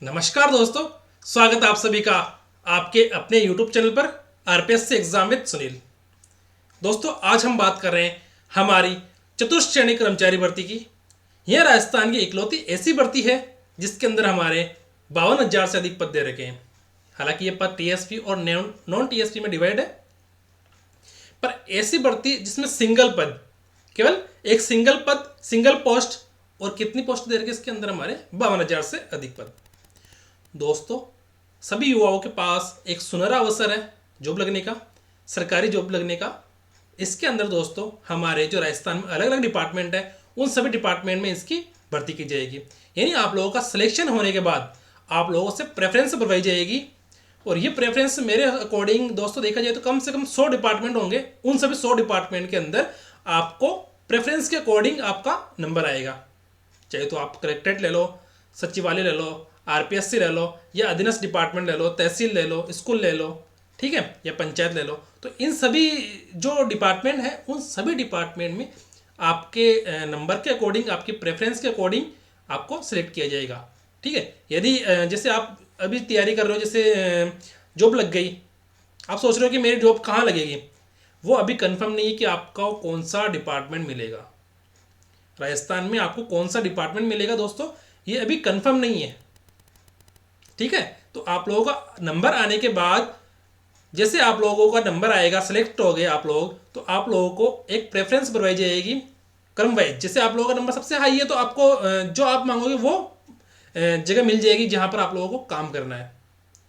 नमस्कार दोस्तों, स्वागत है आप सभी का आपके अपने YouTube चैनल पर आरपीएससी एग्जाम विद सुनील। दोस्तों, आज हम बात कर रहे हैं हमारी चतुश्रेणी कर्मचारी भर्ती की। यह राजस्थान की इकलौती ऐसी भर्ती है जिसके अंदर हमारे 52,000 से अधिक पद दे रखे हैं। हालांकि ये पद टीएसपी और नॉन टीएसपी में डिवाइड है, पर ऐसी भर्ती जिसमें सिंगल पद, केवल एक सिंगल पद, सिंगल पोस्ट, और कितनी पोस्ट दे रखे इसके अंदर हमारे 52,000 से अधिक पद। दोस्तों, सभी युवाओं के पास एक सुनहरा अवसर है जॉब लगने का, सरकारी जॉब लगने का। इसके अंदर दोस्तों हमारे जो राजस्थान में अलग अलग डिपार्टमेंट है, उन सभी डिपार्टमेंट में इसकी भर्ती की जाएगी। यानी आप लोगों का सिलेक्शन होने के बाद आप लोगों से प्रेफरेंस बनवाई जाएगी, और ये प्रेफरेंस मेरे अकॉर्डिंग दोस्तों देखा जाए तो कम से कम 100 डिपार्टमेंट होंगे। उन सभी 100 डिपार्टमेंट के अंदर आपको प्रेफरेंस के अकॉर्डिंग आपका नंबर आएगा। चाहे तो आप कलेक्ट्रेट ले लो, सचिवालय ले लो, आरपीएससी ले लो, या अधीनस्थ डिपार्टमेंट ले लो, तहसील ले लो, स्कूल ले लो, ठीक है, या पंचायत ले लो। तो इन सभी जो डिपार्टमेंट है, उन सभी डिपार्टमेंट में आपके नंबर के अकॉर्डिंग, आपकी प्रेफरेंस के अकॉर्डिंग आपको सिलेक्ट किया जाएगा। ठीक है। यदि जैसे आप अभी तैयारी कर रहे हो, जैसे जॉब लग गई, आप सोच रहे हो कि मेरी जॉब कहाँ लगेगी, वो अभी कंफर्म नहीं है कि आपका कौन सा डिपार्टमेंट मिलेगा। राजस्थान में आपको कौन सा डिपार्टमेंट मिलेगा दोस्तों, ये अभी कंफर्म नहीं है। ठीक है। तो आप लोगों का नंबर आने के बाद, जैसे आप लोगों का नंबर आएगा, सेलेक्ट हो गए आप लोग, तो आप लोगों को एक प्रेफरेंस बनवाई जाएगी क्रम वाइज। जैसे आप लोगों का नंबर सबसे हाई है तो आपको जो आप मांगोगे वो जगह मिल जाएगी जहां पर आप लोगों को काम करना है।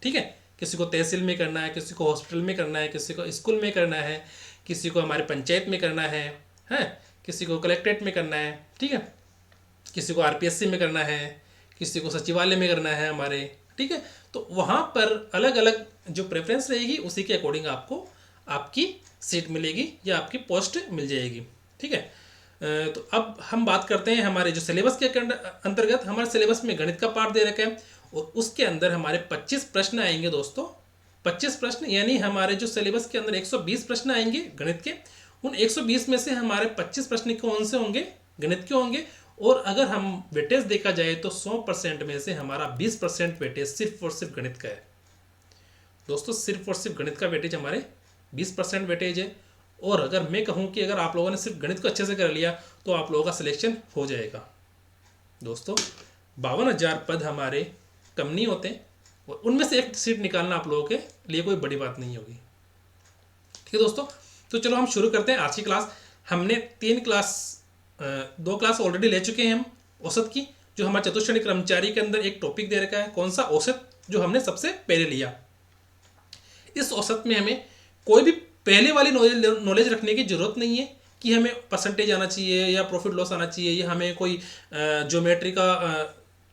ठीक है। किसी को तहसील में करना है, किसी को हॉस्पिटल में करना है, किसी को स्कूल में करना है, किसी को हमारे पंचायत में करना है, किसी को कलेक्ट्रेट में करना है, ठीक है, किसी को आरपीएससी में करना है, किसी को सचिवालय में करना है हमारे। ठीक है। तो वहाँ पर अलग अलग जो प्रेफरेंस रहेगी उसी के अकॉर्डिंग आपको आपकी सीट मिलेगी या आपकी पोस्ट मिल जाएगी। ठीक है। तो अब हम बात करते हैं हमारे जो सिलेबस के अंतर्गत। हमारे सिलेबस में गणित का पार्ट दे रखा है, और उसके अंदर हमारे 25 प्रश्न आएंगे दोस्तों। 25 प्रश्न, यानी हमारे जो सिलेबस के अंदर 120 प्रश्न आएंगे गणित के। उन 120 में से हमारे 25 प्रश्न कौन से होंगे, गणित के होंगे। और अगर हम वेटेज देखा जाए तो 100% में से हमारा 20% वेटेज सिर्फ और सिर्फ गणित का है दोस्तों। सिर्फ और सिर्फ गणित का वेटेज हमारे 20% वेटेज है। और अगर मैं कहूँ कि अगर आप लोगों ने सिर्फ गणित को अच्छे से कर लिया तो आप लोगों का सिलेक्शन हो जाएगा दोस्तों। 52,000 पद हमारे कम नहीं होते, और उनमें से एक सीट निकालना आप लोगों के लिए कोई बड़ी बात नहीं होगी। ठीक है दोस्तों, तो चलो हम शुरू करते हैं आज की क्लास। हमने 2 क्लास ऑलरेडी ले चुके हैं हम औसत की। जो हमारे चतुश्रेणी कर्मचारी के अंदर एक टॉपिक दे रखा है, कौन सा, औसत, जो हमने सबसे पहले लिया। इस औसत में हमें कोई भी पहले वाली नॉलेज रखने की जरूरत नहीं है कि हमें परसेंटेज आना चाहिए या प्रॉफिट लॉस आना चाहिए, या हमें कोई ज्योमेट्री का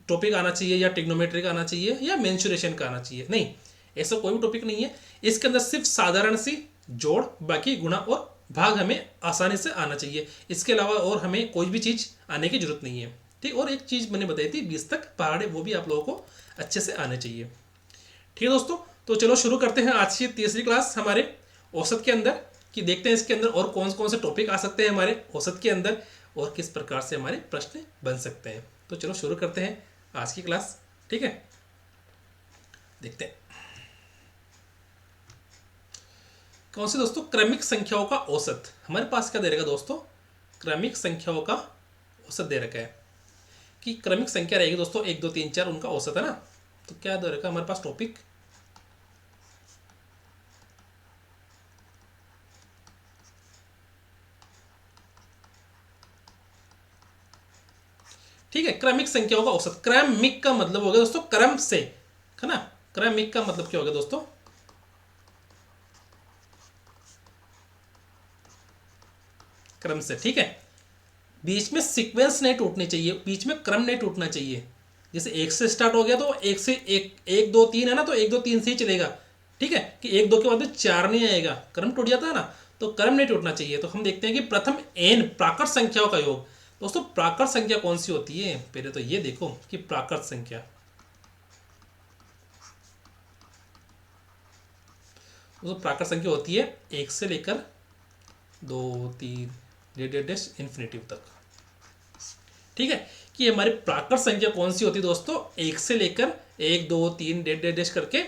टॉपिक आना चाहिए, या टिग्नोमेट्री का आना चाहिए, या मेंसुरेशन का आना चाहिए। नहीं, ऐसा कोई भी टॉपिक नहीं है। इसके अंदर सिर्फ साधारण सी जोड़, बाकी गुणा और भाग हमें आसानी से आना चाहिए। इसके अलावा और हमें कोई भी चीज़ आने की जरूरत नहीं है। ठीक। और एक चीज़ मैंने बताई थी 20 तक पहाड़े, वो भी आप लोगों को अच्छे से आने चाहिए। ठीक है दोस्तों, तो चलो शुरू करते हैं आज की तीसरी क्लास हमारे औसत के अंदर, कि देखते हैं इसके अंदर और कौन कौन से टॉपिक आ सकते हैं हमारे औसत के अंदर, और किस प्रकार से हमारे प्रश्न बन सकते हैं। तो चलो शुरू करते हैं आज की क्लास। ठीक है, देखते हैं कौन से दोस्तों, क्रमिक संख्याओं का औसत। हमारे पास क्या दे रखा दोस्तों, क्रमिक संख्याओं का औसत दे रखा है कि क्रमिक संख्या रहेगी दोस्तों 1 2 3 4, उनका औसत है ना। तो क्या दे रखा हमारे पास टॉपिक, ठीक है, क्रमिक संख्याओं का औसत। क्रमिक का मतलब हो गया दोस्तों क्रम से, है ना। क्रमिक का मतलब क्या हो गया दोस्तों, क्रम से। ठीक है, बीच में सीक्वेंस नहीं टूटनी चाहिए, बीच में क्रम नहीं टूटना चाहिए। जैसे 1 से स्टार्ट हो गया तो 1 से 1 1 2 3 है ना, तो 1 2 3 से ही चलेगा। ठीक है, कि 1 2 के बाद में 4 नहीं आएगा, क्रम टूट जाता है ना। तो क्रम नहीं टूटना चाहिए। तो हम देखते हैं कि प्रथम n प्राकृत संख्याओं का योग। दोस्तों, प्राकृत संख्या कौन सी होती है, पहले तो ये देखो कि प्राकृत संख्या, दोस्तों प्राकृत संख्या होती है 1 से लेकर 2 3 डेश इन्फिनेटिव तक। ठीक है, कि हमारी प्राकृत संख्या कौन सी होती है दोस्तों, एक से लेकर 1 2 3 डेढ़ डेढ़ डेढ़ करके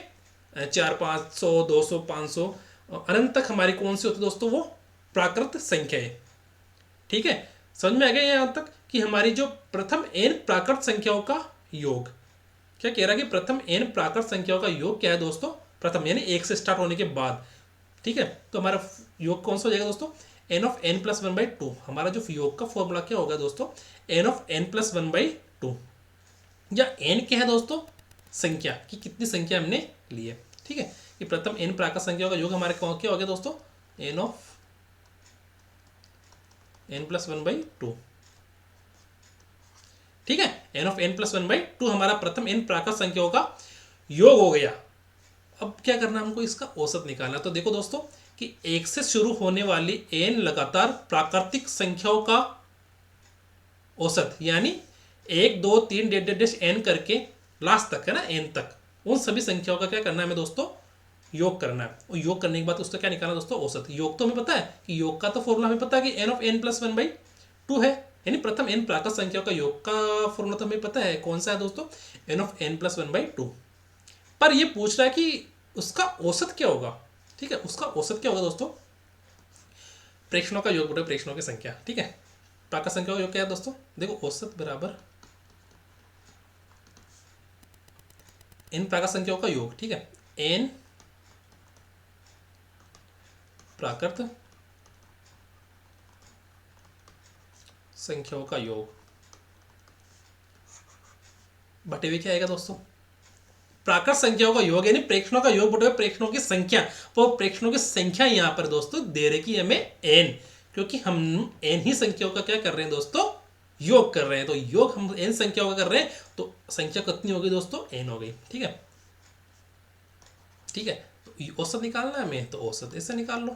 4 500 200 500 अनंत तक हमारी कौन सी होती है दोस्तों, वो प्राकृत संख्या है। ठीक है, समझ में आ गया यहाँ तक कि हमारी जो प्रथम n प्राकृत संख्याओं का योग, क्या कह रहा है कि प्रथम n प्राकृत संख्याओं का योग क्या है दोस्तों, प्रथम यानी एक से स्टार्ट होने के बाद। ठीक है, तो हमारा योग कौन सा हो जाएगा दोस्तों, n ऑफ n प्लस 1/2। हमारा जो योग का फॉर्मूला क्या होगा दोस्तों, n ऑफ n प्लस 1/2, या n क्या है दोस्तों, संख्या कि कितनी संख्या हमने ली है। ठीक है, कि प्रथम n प्राकृत संख्याओं का योग हमारे क्या हो गया दोस्तों, n ऑफ n प्लस 1/2। ठीक है, n ऑफ n प्लस 1/2 हमारा प्रथम n प्राकृत संख्याओं का योग हो गया। अब क्या करना, हमको इसका औसत निकालना। तो देखो दोस्तों कि एक से शुरू होने वाली n लगातार प्राकृतिक संख्याओं का औसत, यानी 1 2 3 डेढ़ डेढ़ n करके लास्ट तक है ना, n तक, उन सभी संख्याओं का क्या करना है हमें दोस्तों, योग करना है। और योग करने के बाद उसका क्या निकालना दोस्तों, औसत। योग तो हमें पता है कि योग का तो फॉर्मूला हमें पता है कि n ऑफ n प्लस 1/2 है, यानी प्रथम n प्राकृत संख्याओं का योग का फॉर्मूला तो हमें पता है, कौन सा है दोस्तों, n ऑफ n प्लस 1/2। पर ये पूछ रहा है कि उसका औसत क्या होगा। ठीक है, उसका औसत क्या होगा दोस्तों, प्रेक्षणों का योग बटे प्रेक्षणों की संख्या। ठीक है, प्राकृत संख्या का योग क्या है दोस्तों, देखो औसत बराबर n प्राकृत संख्याओं का योग। ठीक है, n प्राकृत संख्याओं का योग बटे हुए क्या आएगा दोस्तों, प्राकृत संख्याओं का योग यानी प्रेक्षणों का योग बटे हुए प्रेक्षणों की संख्या। तो प्रेक्षणों की संख्या यहां पर दोस्तों दे रही कि हमें n, क्योंकि हम n ही संख्याओं का क्या कर रहे हैं दोस्तों, योग कर रहे हैं। तो योग हम n संख्याओं का कर रहे हैं, तो संख्या कितनी होगी दोस्तों, n हो गई। ठीक है, ठीक है, तो औसत निकालना है हमें, तो औसत ऐसे निकाल लो।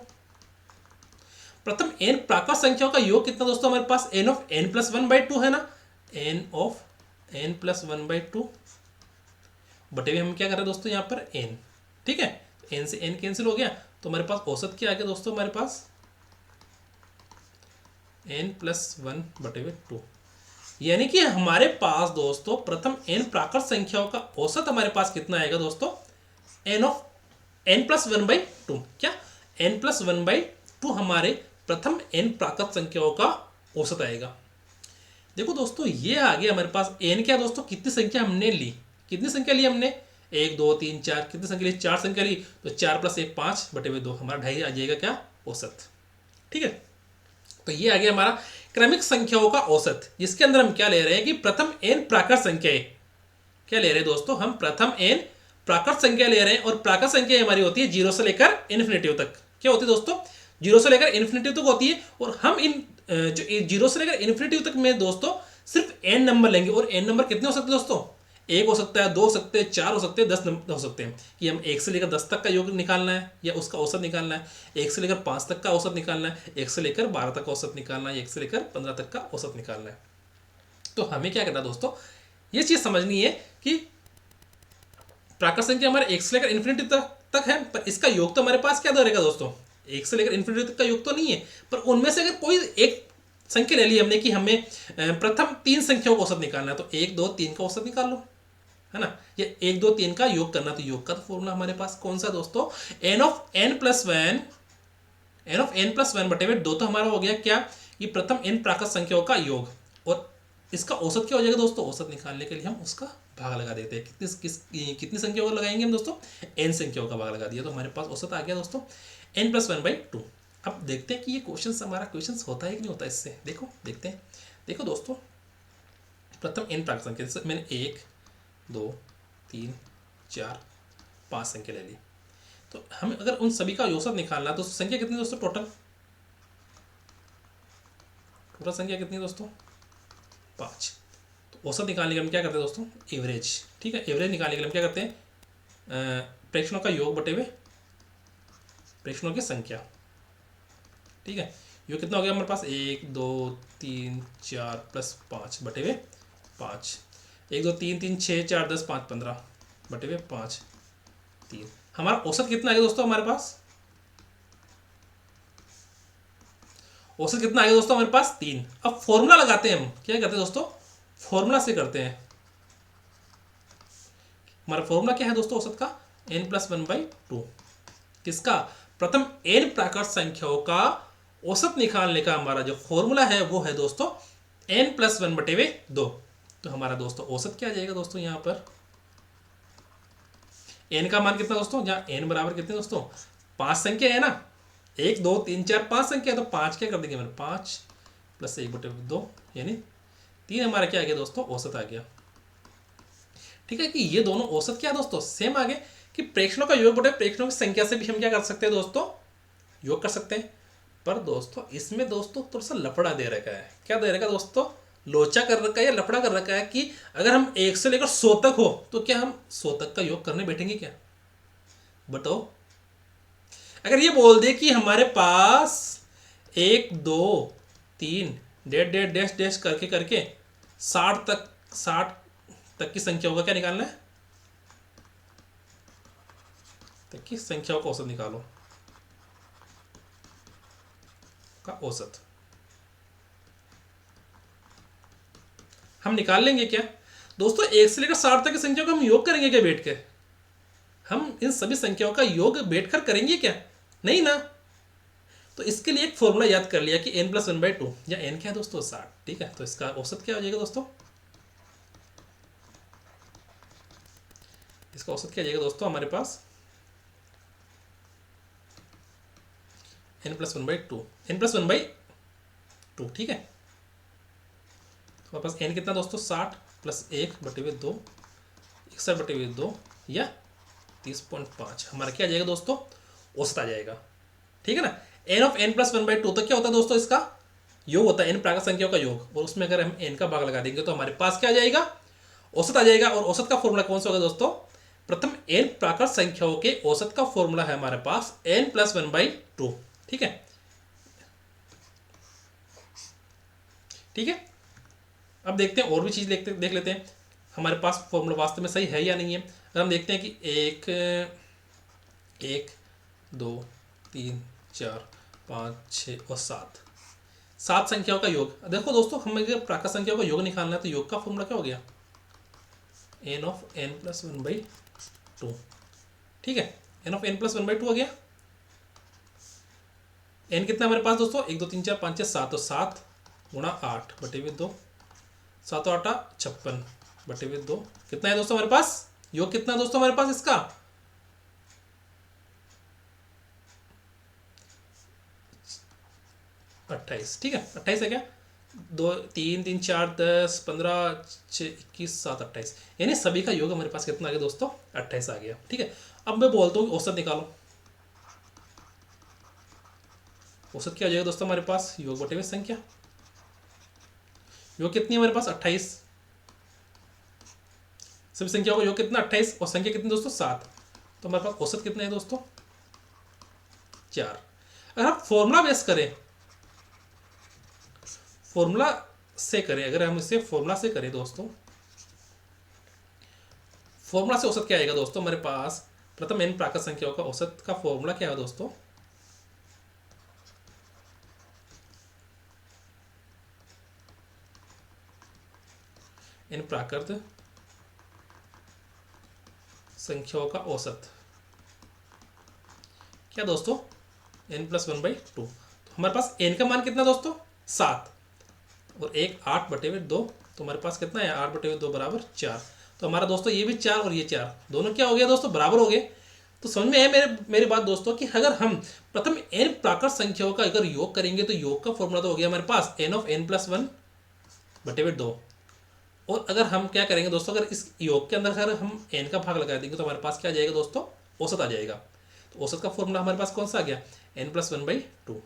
प्रथम n प्राकृत संख्याओं का योग कितना दोस्तों, हमारे पास n ऑफ n प्लस 1/2 है ना, n ऑफ n प्लस 1/2 बटे हुए हम क्या कर रहे हैं दोस्तों यहाँ पर n। ठीक है, n से n कैंसिल हो गया, तो हमारे पास औसत क्या आ गया दोस्तों, हमारे पास n प्लस 1/2, यानी कि हमारे पास दोस्तों प्रथम n प्राकृत संख्याओं का औसत हमारे पास कितना आएगा दोस्तों, n ऑफ n प्लस 1/2। क्या, n प्लस 1/2 हमारे प्रथम n प्राकृत संख्याओं का औसत आएगा। देखो दोस्तों ये आ गया हमारे पास n, क्या दोस्तों, कितनी संख्या हमने ली, कितनी संख्या ली हमने, 1 2 3 4, कितनी संख्या ली, 4 संख्या ली, तो 4 प्लस 1 5 बटे हुए 2, हमारा 2.5 आ जाएगा क्या, औसत। ठीक है, तो ये आ गया हमारा क्रमिक संख्याओं का औसत, जिसके अंदर हम क्या ले रहे हैं कि प्रथम n प्राकृत संख्या, क्या ले रहे हैं दोस्तों, हम प्रथम n प्राकृत संख्या ले रहे हैं। और प्राकृत संख्या हमारी होती है 0 से लेकर इन्फिनिटी तक। क्या होती है दोस्तों, 0 से लेकर इन्फिनिटी तक होती है। और हम इन जो 0 से लेकर इन्फिनिटी तक में दोस्तों सिर्फ n नंबर लेंगे। और n नंबर कितने हो सकते हैं दोस्तों, 1 हो सकता है, 2 हो सकते हैं, 4 हो सकते हैं, 10 हो सकते हैं। कि हम 1 से लेकर 10 तक का योग निकालना है या उसका औसत निकालना है, 1 से लेकर 5 तक का औसत निकालना है, 1 से लेकर 12 तक का औसत निकालना है, 1 से लेकर 15 तक का औसत निकालना है। तो हमें क्या करना है दोस्तों, ये चीज़ समझनी है कि प्राकृत संख्या हमारे 1 से लेकर इन्फिनिटी तक है, पर इसका योग तो हमारे पास क्या रहेगा दोस्तों, 1 से लेकर इन्फिनिटी तक का योग तो नहीं है। पर उनमें से अगर कोई एक संख्या ले ली हमने कि हमें प्रथम 3 संख्याओं का औसत निकालना है, तो 1 2 3 का औसत निकाल लो, है ना। ये 1 2 3 का योग करना, तो योग का तो फॉर्मूला हमारे पास कौन सा दोस्तों, n ऑफ n प्लस 1 बटे में 2, तो हमारा हो गया क्या, कि प्रथम n प्राकृत संख्याओं का योग। और इसका औसत क्या हो जाएगा दोस्तों, औसत निकालने के लिए हम उसका भाग लगा देते हैं। कितनी संख्याओं का लगाएंगे हम दोस्तों, n संख्याओं का भाग लगा दिया, तो हमारे पास औसत आ गया दोस्तों n प्लस 1/2। अब देखते हैं कि ये क्वेश्चन हमारा क्वेश्चन होता है कि नहीं होता इससे, देखते हैं। देखो दोस्तों, प्रथम n प्राकृत संख्या, जैसे मैंने 1 2 3 4 5 संख्या ले ली, तो हमें अगर उन सभी का औसत निकालना, तो संख्या कितनी दोस्तों, टोटल संख्या कितनी दोस्तों, 5। तो औसत निकालने के लिए हम क्या करते हैं दोस्तों, एवरेज। ठीक है, एवरेज निकालने के लिए हम क्या करते हैं, प्रेक्षणों का योग बटे हुए प्रेक्षणों की संख्या। ठीक है, योग कितना हो गया हमारे पास, 1 2 3 4 प्लस 5 बटे हुए 5, 1 2 3 3 6 4 10 5 15 बटे हुए 5 3। हमारा औसत कितना आ गया दोस्तों, हमारे पास औसत कितना आ गया दोस्तों, हमारे पास 3। अब फॉर्मूला लगाते हैं हम, क्या करते हैं दोस्तों, फॉर्मूला से करते हैं। हमारा फॉर्मूला क्या है दोस्तों औसत का? n+1/2। किसका? प्रथम n प्राकृत संख्याओं का औसत निकालने का हमारा जो फॉर्मूला है वो है दोस्तों n+1/2। तो हमारा दोस्तों औसत क्या आ जाएगा दोस्तों? यहाँ पर n का मान कितना दोस्तों? जहाँ n बराबर कितने दोस्तों? 5 संख्या है ना, 1 2 3 4 5 संख्या है, तो 5 क्या कर देंगे हमारे? 5 + 1/2 यानी 3 हमारा क्या आ गया दोस्तों? औसत आ गया। ठीक है कि ये दोनों औसत क्या है दोस्तों? सेम आ गए कि प्रेक्षणों का योग बटे प्रेक्षणों की संख्या से भी हम क्या कर सकते हैं दोस्तों? योग कर सकते हैं। पर दोस्तों इसमें दोस्तों थोड़ा सा लफड़ा दे रखा है। क्या दे रखा है दोस्तों? लोचा कर रखा है या लफड़ा कर रखा है कि अगर हम 1 से लेकर 100 तक हो तो क्या हम 100 तक का योग करने बैठेंगे क्या? बताओ। अगर ये बोल दे कि हमारे पास 1 2 3 डेढ़ डेढ़ डैश डैश करके करके 60 तक की संख्याओं का क्या निकालना है? तक की संख्याओं का औसत निकालो का औसत हम निकाल लेंगे क्या दोस्तों? 1 से लेकर 60 तक की संख्याओं का हम योग करेंगे क्या बैठ के? हम इन सभी संख्याओं का योग बैठकर करेंगे क्या? नहीं ना। तो इसके लिए एक फॉर्मूला याद कर लिया कि n+1/2 या n क्या है दोस्तों? 60। ठीक है, तो इसका औसत क्या हो जाएगा दोस्तों? इसका औसत क्या आ जाएगा दोस्तों हमारे पास? n+1/2 n+1/2। ठीक है, तो हमारे पास n कितना दोस्तों? 60 + 1/2 61/2 या 30.5 हमारा क्या आ जाएगा दोस्तों? औसत आ जाएगा। ठीक है ना। n+1/2 तो क्या होता है दोस्तों? इसका योग होता है n प्राकृत संख्याओं का योग, और उसमें अगर हम n का भाग लगा देंगे तो हमारे पास क्या आ जाएगा? औसत आ जाएगा। और औसत का फॉर्मूला कौन सा होगा दोस्तों? प्रथम n प्राकृत संख्याओं के औसत का फॉर्मूला है हमारे पास n+1/2। ठीक है, ठीक है। अब देखते हैं और भी चीज़ देख लेते हैं हमारे पास फॉर्मूला वास्तव में सही है या नहीं है। अगर हम देखते हैं कि 1 2 3 4 5 6 और 7 संख्याओं का योग। देखो दोस्तों, हमें अगर प्राकृत संख्याओं का योग निकालना है तो योग का फॉर्मूला क्या हो गया? n/n+1/2। ठीक है, n/n+1/2 हो गया। n कितना हमारे पास दोस्तों? 1 2 3 4 5 6 7, तो 7 × 8/2 7 8 56/2 कितना है दोस्तों हमारे पास? योग कितना है दोस्तों हमारे पास इसका? 28। ठीक है, 28 है क्या? 2 3 3 4 10 15 6 21 7 28 यानी सभी का योग हमारे पास कितना आ गया दोस्तों? 28 आ गया। ठीक है, अब मैं बोलता हूँ औसत निकालो। औसत क्या हो जाएगा दोस्तों हमारे पास? योग बटे में संख्या। योग कितनी है हमारे पास? 28। सभी संख्याओं का योग कितना? 28 और संख्या कितनी दोस्तों? 7। तो हमारे पास औसत कितना है दोस्तों? 4। अगर हम फॉर्मूला बेस करें, फॉर्मूला से करें, अगर हम इसे फॉर्मूला से करें दोस्तों, फॉर्मूला से औसत क्या आएगा दोस्तों हमारे पास? प्रथम n प्राकृत संख्याओं का औसत का फॉर्मूला क्या है दोस्तों? n प्राकृत संख्याओं का औसत क्या दोस्तों? n+1/2। तो हमारे पास n का मान कितना दोस्तों? 7 और 1 8/2, तो हमारे पास कितना है? 8/2 बराबर 4। तो हमारा दोस्तों ये भी 4 और ये 4 दोनों क्या हो गया दोस्तों? बराबर हो गए। तो समझ में है मेरी बात दोस्तों कि अगर हम प्रथम n प्राकृत संख्याओं का अगर योग करेंगे तो योग का फॉर्मूला तो हो गया हमारे पास n/n+1/2। और अगर हम क्या करेंगे दोस्तों, अगर इस योग के अंदर अगर हम n का भाग लगा देंगे तो हमारे पास क्या आ जाएगा दोस्तों? औसत आ जाएगा। तो औसत का फॉर्मूला हमारे पास कौन सा आ गया? n+1/2।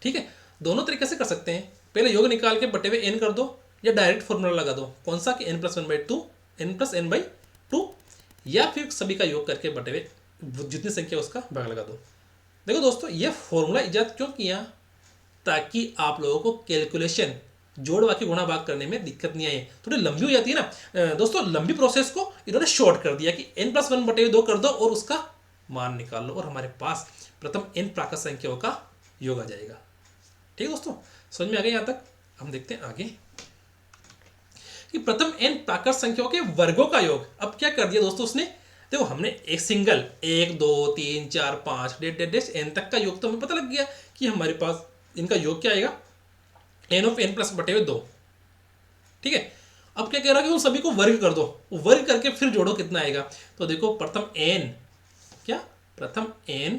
ठीक है, दोनों तरीके से कर सकते हैं। पहले योग निकाल के बटे हुए n कर दो, या डायरेक्ट फॉर्मूला लगा दो। कौन सा? कि n+1/2 n+n/2, या फिर सभी का योग करके बटे हुए जितनी संख्या उसका भाग लगा दो। देखो दोस्तों, यह फॉर्मूला इजाद क्यों किया? ताकि आप लोगों को कैलकुलेशन जोड़ बाकी गुणा भाग करने में दिक्कत नहीं आई। थोड़ी लंबी हो जाती है ना दोस्तों, लंबी प्रोसेस को इन्होंने शॉर्ट कर दिया कि n+1/2 कर दो और उसका मान निकाल लो, और हमारे पास प्रथम n प्राकृत संख्याओं का योग आ जाएगा। ठीक है दोस्तों, समझ में आ गया यहाँ तक? हम देखते हैं आगे। कि प्रथम n प्राकृत संख्याओं के वर्गों का योग। अब क्या कर दिया दोस्तों उसने, देखो हमने एक single 1 2 3 4 5 dot dot dot n तक का योग तो हमें पता लग गया कि हमारे पास इनका योग क्या आएगा, n ऑफ n प्लस बटे हुए 2। ठीक है, अब क्या कह रहा है कि उन सभी को वर्ग कर दो, वर्ग करके फिर जोड़ो कितना आएगा। तो देखो प्रथम n, क्या प्रथम n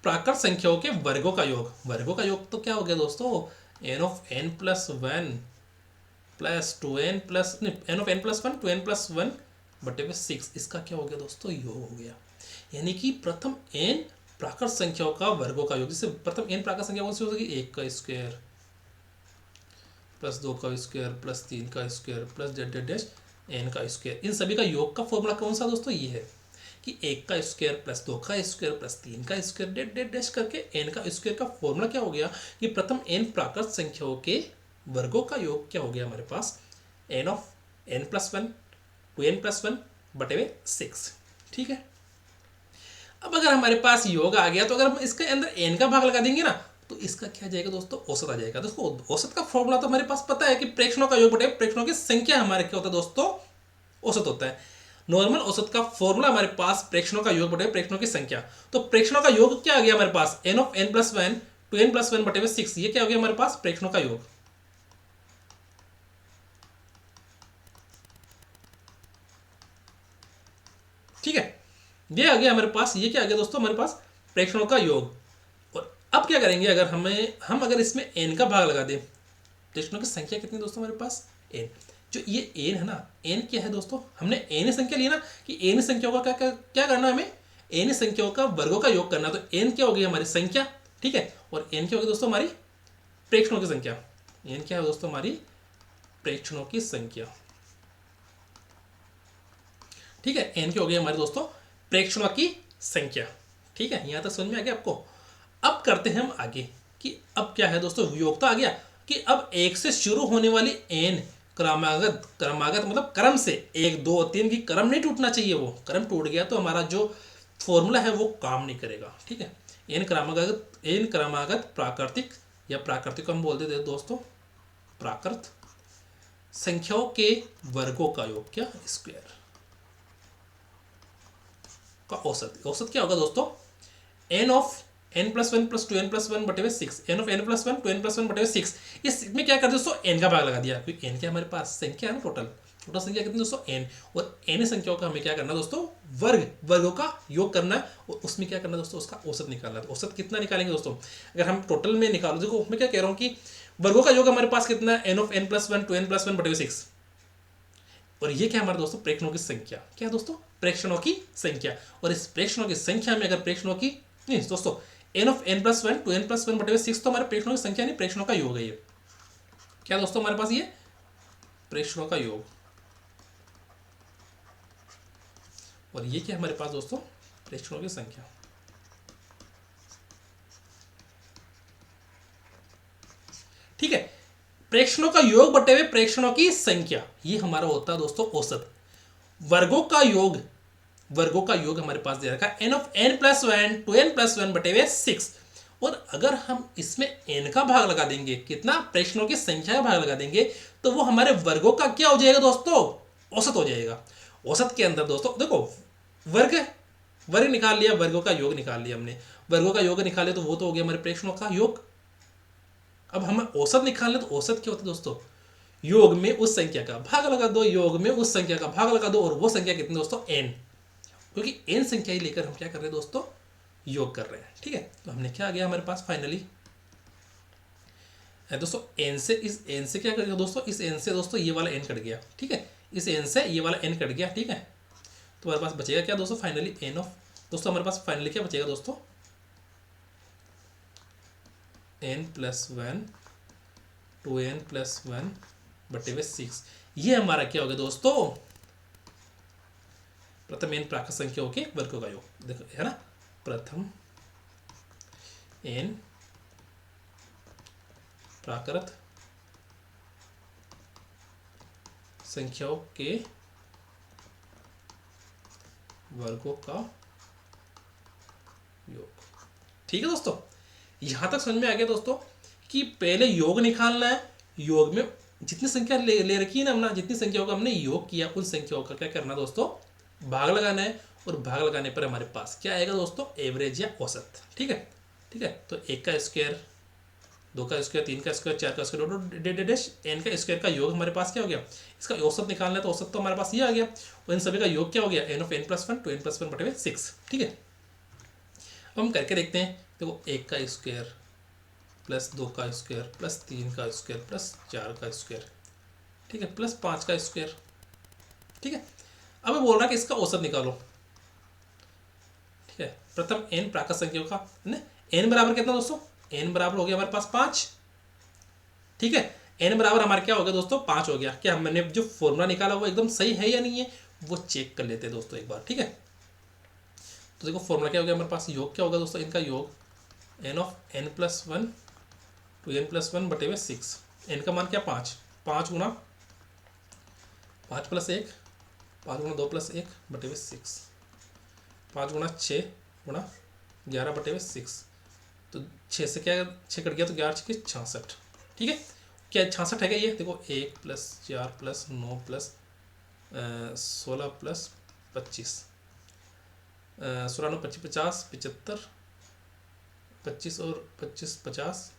प्राकृत संख्याओं के वर्गों का योग। वर्गों का योग तो क्या हो गया दोस्तों, n of n plus 1 plus 2n plus n of n plus 1 2n plus 1 बटे में 6, इसका क्या हो गया दोस्तों, योग हो गया। यानी कि प्रथम n प्राकृत संख्याओं का वर्गों का योग, जिससे प्रथम n प्राकृत संख्या कौन सी हो सकेगी, 1 का स्क्वायर प्लस 2 का स्क्वायर प्लस 3 का square plus dot dot dot n का स्क्वायर। इन सभी का योग का फॉर्मूला कौन सा दोस्तों, ये है कि 1 का स्क्वायर प्लस 2 का स्क्वायर प्लस 3 का स्क्वायर डेट डेट डैश करके n का स्क्वायर का फॉर्मूला क्या हो गया कि प्रथम n प्राकृत संख्याओं के वर्गों का योग क्या हो गया हमारे पास, n of n plus 1 2n plus 1 बटे में 6। ठीक है, अब अगर हमारे पास योग आ गया तो अगर हम इसके अंदर n का भाग लगा देंगे ना तो इसका क्या आ जाएगा दोस्तों, औसत आ जाएगा। दोस्तों औसत का फॉर्मूला तो हमारे पास पता है कि प्रेक्षणों का योग बटे प्रेक्षणों की संख्या हमारे क्या होता है दोस्तों, औसत होता है। नॉर्मल औसत का फॉर्मूला हमारे पास प्रेक्षणों का योग बटे प्रेक्षणों की संख्या। तो प्रेक्षणों का योग क्या आ गया हमारे पास, n of n plus 1 2n plus 1 बटे में 6, ये क्या हो गया हमारे पास प्रेक्षणों का योग। ठीक है, ये आ गया हमारे पास, ये क्या आ गया दोस्तों हमारे पास प्रेक्षणों का योग। और अब क्या करेंगे, अगर हम अगर इसमें n का भाग लगा दें, प्रेक्षणों की संख्या कितनी दोस्तों हमारे पास n, जो ये n है ना, n क्या है दोस्तों, हमने n संख्या ली ना कि n संख्याओं का क्या क्या, क्या करना है हमें, n संख्याओं का वर्गों का योग करना। तो n क्या होगी हमारी संख्या, ठीक है, और n क्या होगी दोस्तों हमारी प्रेक्षणों की संख्या। n क्या है दोस्तों हमारी प्रेक्षणों की संख्या। ठीक है, n क्या हो गई हमारे दोस्तों प्रेक्षणों की संख्या। ठीक है, यहां तक समझ में आ गया आपको। अब करते हैं हम आगे कि अब क्या है दोस्तों, योग तो आ गया कि अब 1 से शुरू होने वाली n क्रमागत मतलब क्रम से 1 2 3 की क्रम नहीं टूटना चाहिए, वो क्रम टूट गया तो हमारा जो फॉर्मूला है वो काम नहीं करेगा। ठीक है, n क्रमागत प्राकृतिक या प्राकृतिक हम बोल देते हैं दोस्तों प्राकृत संख्याओं के वर्गों का योग, क्या स्क्वायर का औसत। औसत क्या होगा दोस्तों, n of n plus 1 plus 2n plus 1 बटे में 6, n of n plus 1 2n plus 1 बटे में 6। इसमें क्या कर दोस्तों n का भाग लगा दिया, क्योंकि n क्या हमारे पास संख्या है ना, टोटल संख्या कितनी दोस्तों n, और n संख्याओं का हमें क्या करना दोस्तों वर्गों का योग करना है, और उसमें क्या करना दोस्तों उसका औसत निकालना है। तो औसत कितना निकालेंगे दोस्तों, अगर हम टोटल में निकालो, देखो मैं क्या कह रहा हूँ कि वर्गों का योग हमारे पास कितना है, n of n plus 1 2n plus 1 बटे में 6, और ये क्या हमारे दोस्तों प्रेक्षणों की संख्या, क्या दोस्तों प्रेक्षणों की संख्या। और इस प्रेक्षणों की संख्या में अगर प्रेक्षणों की नहीं दोस्तों n of n plus 1 2n plus 1 बटे में 6 तो हमारे प्रेक्षणों की संख्या नहीं प्रेक्षणों का योग है ये, क्या दोस्तों हमारे पास ये प्रेक्षणों का योग। और ये क्या हमारे पास दोस्तों प्रेक्षणों की संख्या। ठीक है, प्रेक्षणों का योग बटे हुए प्रेक्षणों की संख्या, ये हमारा होता है दोस्तों औसत। वर्गों का योग हमारे पास दे रखा है n of n plus 1 2n plus 1 बटे हुए 6, और अगर हम इसमें n का भाग लगा देंगे, कितना प्रेक्षणों की संख्या का भाग लगा देंगे, तो वो हमारे वर्गों का क्या हो जाएगा दोस्तों औसत हो जाएगा। औसत के अंदर दोस्तों देखो वर्ग निकाल लिया, वर्गों का योग निकाल लिया हमने, वर्गों का योग निकाले तो वो तो हो गया हमारे प्रेक्षणों का योग। अब हम औसत निकाल ले तो औसत क्या होता है दोस्तों, योग में उस संख्या का भाग लगा दो, योग में उस संख्या का भाग लगा दो, और वो संख्या कितनी दोस्तों n, क्योंकि n संख्या ही लेकर हम क्या कर रहे हैं दोस्तों योग कर रहे हैं। ठीक है, तो हमने क्या आ गया हमारे पास फाइनली दोस्तों n से, इस n से क्या कर गया दोस्तों, इस n से दोस्तों ये वाला n कट गया। ठीक है, इस n से ये वाला n कट गया। ठीक है, तो हमारे पास बचेगा क्या दोस्तों फाइनली n ऑफ, दोस्तों हमारे पास फाइनली क्या बचेगा दोस्तों n प्लस 1 2n प्लस 1 बटे में 6, ये हमारा क्या हो गया दोस्तों प्रथम n प्राकृत संख्याओं के वर्गों का योग। देखो है ना, प्रथम n प्राकृत संख्याओं के वर्गों का योग। ठीक है दोस्तों, यहां तक समझ में आ गया दोस्तों कि पहले योग निकालना है, योग में जितनी संख्या ले रखी है ना, हमने जितनी संख्याओं का हमने योग किया उन संख्याओं का क्या करना दोस्तों, भाग लगाना है। और भाग लगाने पर हमारे पास क्या आएगा दोस्तों, एवरेज या औसत। ठीक है, ठीक है। तो 1 का स्क्वायर, 2 का स्क्वायर, 3 का स्क्वायर, 4 का स्क्वायर, डैश एन का स्क्वायर का योग हमारे पास क्या हो गया, इसका औसत निकालना है तो औसत तो हमारे पास ये आ गया। और इन सभी का योग क्या हो गया, n of n plus 1 two n plus 1 बटे 6। ठीक है, अब हम करके देखते हैं। देखो 1 का स्क्वायर प्लस 2 का स्क्वायर प्लस 3 का स्क्वायर प्लस 4 का स्क्वायर, ठीक है, प्लस 5 का स्क्वायर। ठीक है, अब मैं बोल रहा है कि इसका औसत निकालो। ठीक है, प्रथम n प्राकृत संख्याओं का n बराबर कितना दोस्तों, n बराबर हो गया हमारे पास 5। ठीक है, n बराबर हमारे क्या हो गया दोस्तों, 5 हो गया। क्या मैंने जो फॉर्मूला निकाला वो एकदम सही है या नहीं है, वो चेक कर लेते हैं दोस्तों एक बार। ठीक है, तो देखो फॉर्मूला क्या हो गया हमारे पास, योग क्या होगा दोस्तों, इनका योग n of n plus 1 two n plus 1 बटे 6। n का मान क्या, 5, 5 गुना 5 प्लस 1, 5 गुना 2 प्लस 1 बटे 6, 5 गुना 6 गुना 11 बटे 6। तो 6 से क्या 6 कट गया तो 11 6 66। ठीक है, क्या 66 है क्या ये, देखो 1 प्लस 4 प्लस 9 प्लस 16 प्लस 25, 16 9 25 50 75, 25 और 25 50।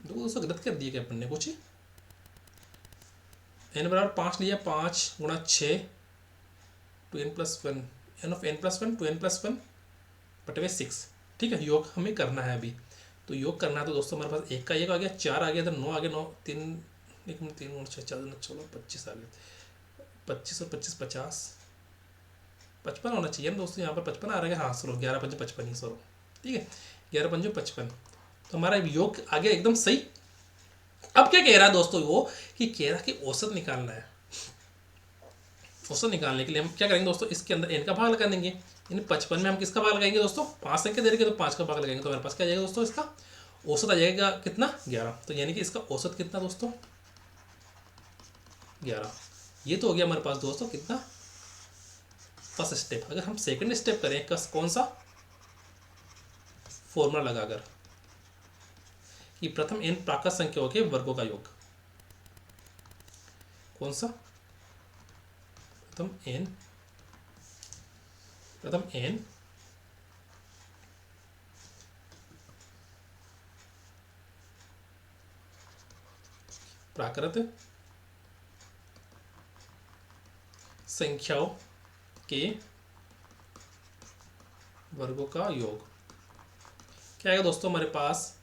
दोस्तों गलत कर दिया क्या अपन ने कुछ, n बराबर 5 लिया, 5 गुणा 6 two n plus 1, n of n plus 1 two n plus 1 बटे 6। ठीक है, योग हमें करना है अभी। तो योग करना है तो दोस्तों हमारे पास 1 का 1 आ गया, 4 आ गया, इधर 9 आ गया, 9 3 1 3 गुणा 6 4 16 25 आ गया, 25 और 25 50, 55 होना चाहिए ना दोस्तों, यहाँ पर 55 आ रहा है। हाँ सरो 11 5 55 ही सरो। ठीक है, 11 5 55, तो हमारा योग आ गया एकदम सही। अब क्या कह रहा है दोस्तों वो, कि कह रहा है कि औसत निकालना है। औसत निकालने के लिए हम क्या करेंगे दोस्तों, इसके अंदर n का भाग लगा देंगे। इन 55 में हम किसका भाग लगाएंगे दोस्तों, 5 संख्या दे रही है तो 5 का भाग लगाएंगे, तो हमारे पास क्या आ जाएगा दोस्तों, इसका औसत आ जाएगा कितना, 11। तो यानी कि इसका औसत कितना दोस्तों, 11। ये तो हो गया हमारे पास दोस्तों कितना, फर्स्ट स्टेप। अगर हम सेकंड स्टेप करें कौन सा, फॉर्मूला लगाकर कि प्रथम n प्राकृत संख्याओं के वर्गों का योग, कौन सा, प्रथम n प्राकृत संख्याओं के वर्गों का योग। क्या आएगा दोस्तों हमारे पास,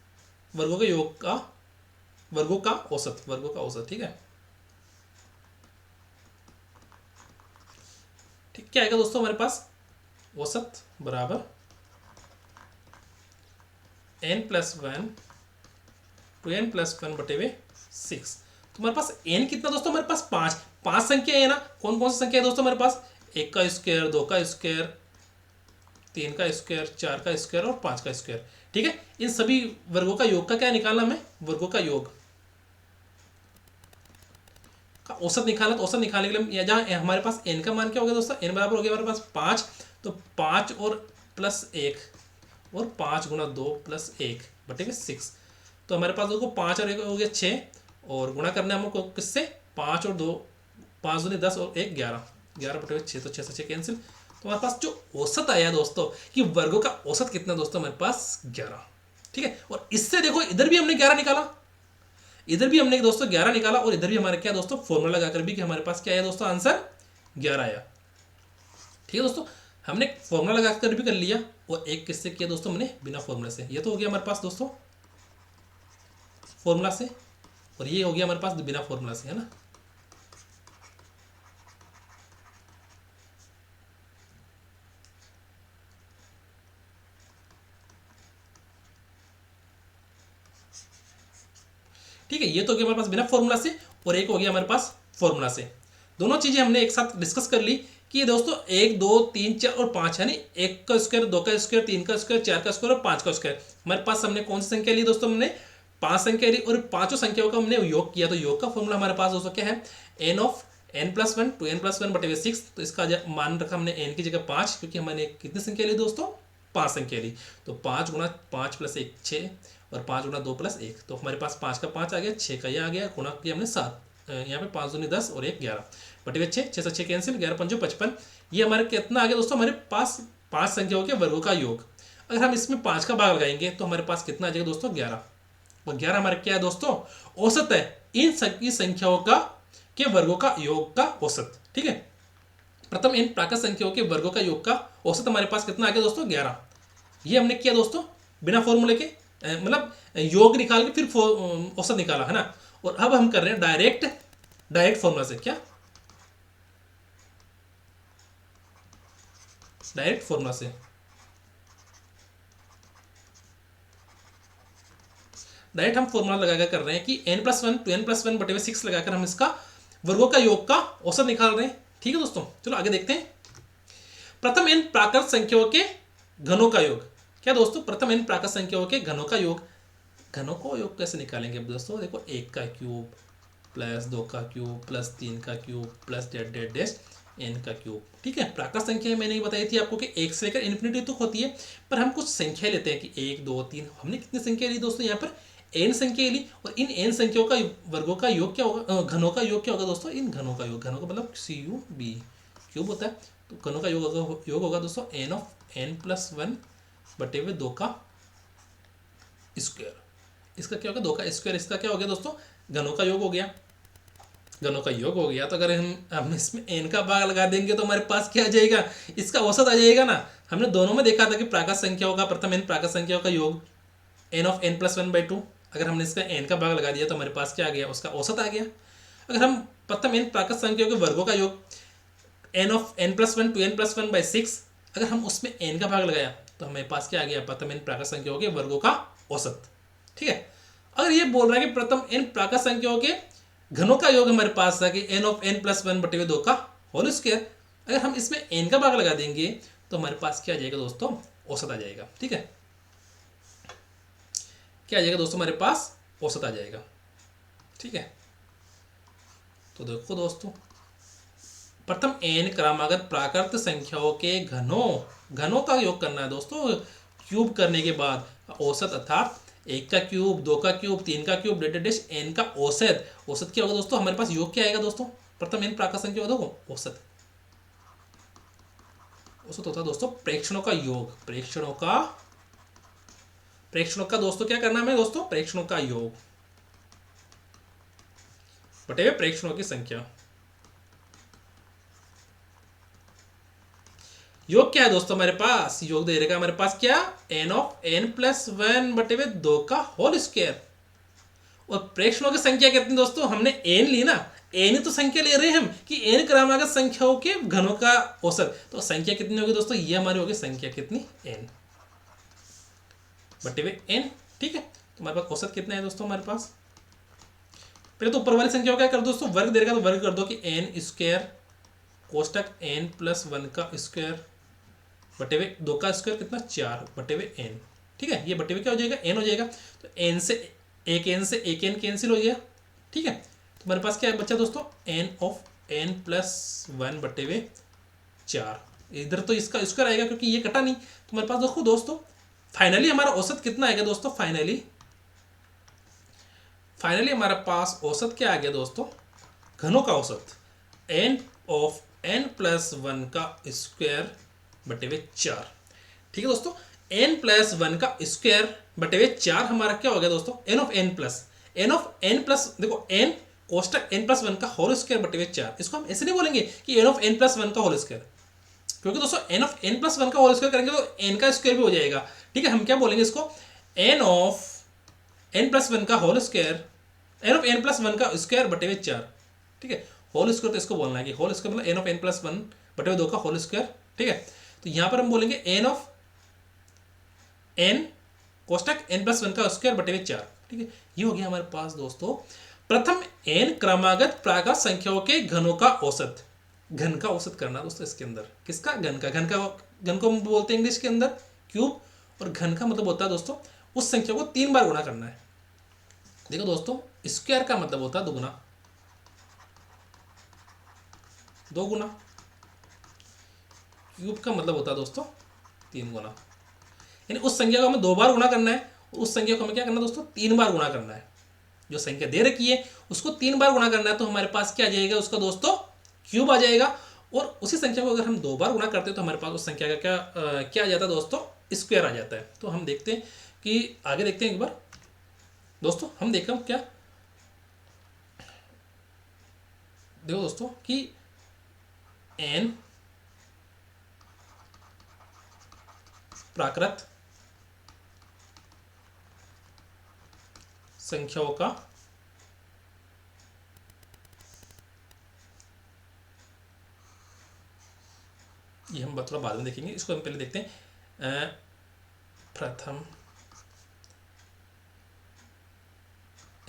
वर्गों के योग का, वर्गों का औसत, वर्गों का औसत। ठीक है, ठीक, क्या आएगा दोस्तों हमारे पास, औसत बराबर n plus 1 two n plus 1 बटे 6। तो हमारे पास n कितना दोस्तों, हमारे पास 5 संख्या है ना। कौन कौन सी संख्या है दोस्तों हमारे पास, 1 का स्क्वायर, 2 का स्क्वायर, 3 का स्क्वायर, 4 का स्क्वायर और 5 का स्क्वायर। ठीक है, इन सभी वर्गों का योग का क्या निकालना हमें, वर्गों का योग का औसत निकालना। तो औसत निकालने के लिए जहाँ हमारे पास n का मान क्या हो गया दोस्तों, n बराबर हो गया हमारे पास 5, तो 5 और प्लस 1 और 5 गुना 2 प्लस 1 बटे 6। तो हमारे पास देखो 5 और 1 हो गया 6, और गुणा करना है हमको किससे, 5 और 2, 5 दूनी 10 और 1 11, 11 बटे 6, तो 6 से 6 कैंसिल। तो हमारे पास जो औसत आया दोस्तों, कि वर्गों का औसत कितना दोस्तों, हमारे पास 11। ठीक है, और इससे देखो इधर भी हमने 11 निकाला, इधर भी हमने दोस्तों 11 निकाला, और इधर भी हमारे क्या दोस्तों, फॉर्मूला लगाकर भी कि हमारे पास क्या आया दोस्तों, आंसर 11 आया। ठीक है दोस्तों, हमने फॉर्मूला लगाकर भी कर लिया, और एक किससे किया दोस्तों, हमने बिना फॉर्मूला से। ये तो हो गया हमारे पास दोस्तों फॉर्मूला से, और ये हो गया हमारे पास बिना फॉर्मूला से, है ना। ठीक है, ये तो हो गया हमारे पास बिना फॉर्मूला से, और एक हो गया हमारे पास फॉर्मूला से। दोनों चीजें हमने एक साथ डिस्कस कर ली कि दोस्तों 1 2 3 4 और 5 है, 1 का स्क्वायर, 2 का स्क्वायर, 3 का स्क्वायर, 4 का स्क्वायर और 5 का स्क्वायर। हमारे पास हमने कौन सी संख्या ली दोस्तों, हमने 5 संख्या ली, और 5 संख्याओं का हमने योग किया। तो योग का फॉर्मूला हमारे पास दोस्तों क्या है, n of n plus 1 two n plus 1 बटे 6। तो इसका मान रखा हमने n की जगह 5, क्योंकि हमने कितनी संख्या ली दोस्तों, 5 संख्या ली। तो 5 गुणा 5 प्लस 1 6, और 5 गुना 2 प्लस 1, तो हमारे पास 5 का 5 आ गया, 6 का ये आ गया, गुणा किया हमने 7, यहाँ पे 5 दूनी 10 और 1 11 बटे हुए 6, 6 से 6 कैंसिल, 11 पंचो 55। ये हमारे कितना आ गया दोस्तों, हमारे पास 5 संख्याओं के वर्गों का योग। अगर हम इसमें 5 का भाग लगाएंगे तो हमारे पास कितना आ जाएगा दोस्तों, 11। और 11 हमारे क्या है दोस्तों, औसत है इन सभी संख्याओं का के वर्गों का योग का औसत। ठीक है, प्रथम इन प्राकृत संख्याओं के वर्गों का योग का औसत हमारे पास कितना आ गया दोस्तों, 11। ये हमने किया दोस्तों बिना फॉर्मूले के, मतलब योग निकाल के फिर औसत निकाला है ना। और अब हम कर रहे हैं डायरेक्ट फॉर्मूला से। क्या, डायरेक्ट फॉर्मूला से। डायरेक्ट हम फॉर्मूला लगाकर कर रहे हैं कि n+1 2n+1 बटे 6 लगाकर हम इसका वर्गों का योग का औसत निकाल रहे हैं। ठीक है दोस्तों, चलो आगे देखते हैं। प्रथम इन प्राकृत संख्याओं के घनों का योग। क्या दोस्तों, प्रथम इन प्राकृत संख्याओं के घनों का योग। घनों का योग कैसे निकालेंगे दोस्तों, देखो 1 का क्यूब प्लस 2 का क्यूब प्लस 3 का cube plus dead dash n का क्यूब। ठीक है, प्राकृत संख्या मैंने बताई थी आपको कि 1 से लेकर इन्फिनिटी तक होती है, पर हम कुछ संख्या लेते हैं कि 1 2 3। हमने कितनी संख्या ली दोस्तों, यहाँ पर n संख्या ली, और इन n संख्याओं का वर्गों का योग क्या होगा, घनों का योग क्या होगा दोस्तों, इन घनों का योग। घनों का मतलब CUB, क्यूब होता है, तो घनों का योग होगा दोस्तों n+1 बटे हुए 2 का स्क्वायर। इसका क्या होगा, 2 का स्क्वायर। इसका क्या हो गया दोस्तों, घनों का योग हो गया। घनों का योग हो गया, तो अगर हम इसमें n का भाग लगा देंगे तो हमारे पास क्या आ जाएगा, इसका औसत आ जाएगा ना। हमने दोनों में देखा था कि प्राकृत संख्याओं का, प्रथम n प्राकृत संख्याओं का योग n/n+1/2। अगर हमने इसका n का भाग लगा दिया तो हमारे पास क्या आ गया, उसका औसत आ गया। अगर हम प्रथम n प्राकृत संख्याओं के वर्गों का योग n+1 2n+1/6, अगर हम उसमें n का भाग लगाया तो हमारे पास क्या आ गया, प्रथम n प्राकृत संख्याओं के वर्गों का औसत। ठीक है, अगर ये बोल रहा है कि प्रथम n प्राकृत संख्याओं के घनों का योग हमारे पास था कि n+1 बटे हुए 2 का होल स्क्वायर, अगर हम इसमें n का भाग लगा देंगे तो हमारे पास क्या आ जाएगा दोस्तों, औसत आ जाएगा। ठीक है, क्या आ जाएगा दोस्तों, हमारे पास औसत आ जाएगा। ठीक है, तो देखो दोस्तों, प्रथम n क्रमागत प्राकृत संख्याओं के घनों का योग करना है दोस्तों, क्यूब करने के बाद औसत, अर्थात 1 का क्यूब 2 का क्यूब 3 का क्यूब डेश n का औसत। औसत क्या होगा दोस्तों, हमारे पास योग क्या आएगा दोस्तों, प्रथम n प्राकृत संख्या देखो औसत। औसत होता है दोस्तों प्रेक्षणों का योग। प्रेक्षणों का दोस्तों क्या करना है दोस्तों, प्रेक्षणों का योग बटे हुए प्रेक्षणों की संख्या। योग क्या है दोस्तों, हमारे पास योग दे रहेगा हमारे पास क्या, n+1 बटे हुए 2 का होल स्क्वायर। और प्रेक्षणों की संख्या कितनी दोस्तों, हमने n ली ना, n ही तो संख्या ले रहे हैं हम कि n क्रमागत संख्याओं के घनों का औसत। तो संख्या कितनी होगी दोस्तों, ये हमारी होगी संख्या कितनी, n बटे हुए n। ठीक है, तो हमारे पास औसत कितना है दोस्तों, हमारे पास पहले तो ऊपर वाली संख्या क्या कर दोस्तों, वर्ग दे रखा तो वर्ग कर दो कि n² कोष्टक n+1 का स्क्वायर बटे हुए 2 का स्क्वायर कितना, 4 बटे हुए n। ठीक है, ये बटे हुए क्या हो जाएगा, n हो जाएगा। तो n से एक n कैंसिल हो गया। ठीक है, तो हमारे पास क्या बचा दोस्तों, n+1 बटे हुए 4। इधर तो इसका स्क्वायर आएगा क्योंकि ये कटा नहीं, तो हमारे पास देखो दोस्तों फाइनली हमारा औसत कितना आएगा दोस्तों, फाइनली हमारे पास औसत क्या आ गया दोस्तों, घनों का औसत n+1 का स्क्वायर बटे हुए 4। ठीक है दोस्तों, n+1 का स्क्वायर बटे हुए 4 हमारा क्या हो गया दोस्तों, n देखो n कोष्टक n+1 का होल स्क्वायर बटे हुए 4। इसको हम ऐसे नहीं बोलेंगे कि n+1 का होल स्क्वायर, क्योंकि दोस्तों n+1 का होल स्क्वायर करेंगे तो n का स्क्वायर भी हो जाएगा। ठीक है, हम क्या बोलेंगे इसको, n+1 का होल स्क्वायर, n+1 का स्क्वायर बटे हुए 4। ठीक है, होल स्क्वायर तो इसको बोलना है कि होल स्क्वायर मतलब n+1 बटे हुए 2 का होल स्क्वायर। ठीक है, तो यहाँ पर हम बोलेंगे n कोष्टक n+1 का स्क्वायर बटे हुए 4। ठीक है, ये हो गया हमारे पास दोस्तों प्रथम n क्रमागत प्राकृत संख्याओं के घनों का औसत। घन का औसत करना दोस्तों, इसके अंदर किसका, घन को हम बोलते हैं इंग्लिश के अंदर क्यूब, और घन का मतलब होता है दोस्तों उस संख्या को 3 बार गुणा करना है। देखो दोस्तों, स्क्वायर का मतलब होता है दुगुना, 2 गुना। क्यूब का मतलब होता है दोस्तों 3 गुना, यानी उस संख्या को हमें 2 बार गुणा करना है उस संख्या को हमें क्या करना है दोस्तों, 3 बार गुणा करना है। जो संख्या दे रखी है उसको 3 बार गुणा करना है, तो हमारे पास क्या आ जाएगा उसका दोस्तों, क्यूब आ जाएगा। और उसी संख्या को अगर हम 2 बार गुणा करते हैं तो हमारे पास उस संख्या का क्या आ जाता है दोस्तों, स्क्वायर आ जाता है। तो हम देखते हैं कि आगे देखते हैं एक बार दोस्तों, हम देखते हैं क्या, देखो दोस्तों कि n प्राकृत संख्याओं का ये हम थोड़ा बाद में देखेंगे, इसको हम पहले देखते हैं। प्रथम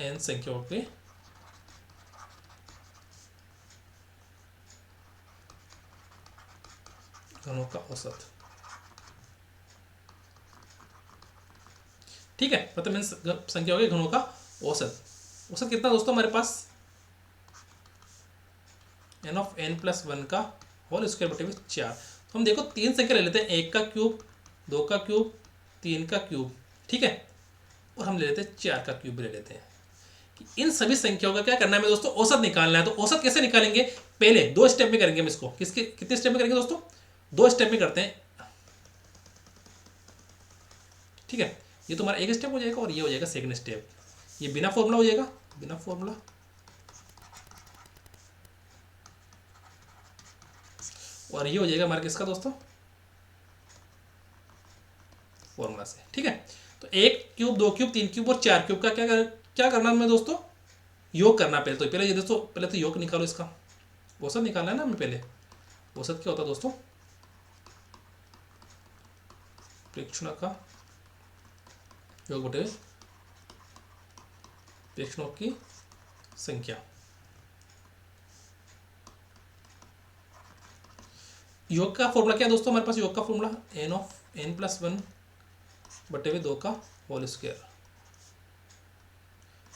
n संख्याओं के घनों का औसत। ठीक है, प्रथम n संख्याओं के घनों का औसत। औसत कितना दोस्तों हमारे पास, n ऑफ n प्लस 1 का होल स्क्वायर बटे 4। तो हम देखो 3 संख्या ले लेते हैं, 1 का क्यूब, 2 का क्यूब, 3 का क्यूब, ठीक है, और हम ले लेते हैं 4 का क्यूब ले लेते हैं। कि इन सभी संख्याओं का क्या करना है हमें दोस्तों, औसत निकालना है। तो औसत कैसे निकालेंगे, पहले 2 स्टेप में करेंगे हम इसको। कितने स्टेप में करेंगे दोस्तों, 2 स्टेप में करते हैं। ठीक है, ये तो हमारा एक स्टेप हो जाएगा और ये हो जाएगा सेकंड स्टेप। ये बिना फॉर्मूला हो जाएगा, बिना फॉर्मूला, और ये हो जाएगा हमारा किसका दोस्तों, फॉर्मूला से। ठीक है, तो 1 क्यूब, 2 क्यूब, 3 क्यूब और 4 क्यूब का क्या करना है दोस्तों, योग करना। पहले ये दोस्तों, पहले तो योग निकालो, इसका औसत निकालना है ना हमें पहले। औसत क्या होता है दोस्तों, प्रेक्षणों का योग बटे प्रेक्षणों की संख्या। योग का फॉर्मूला क्या है दोस्तों हमारे पास, योग का formula n of n plus 1 बटे हुए 2 का होल स्क्वायर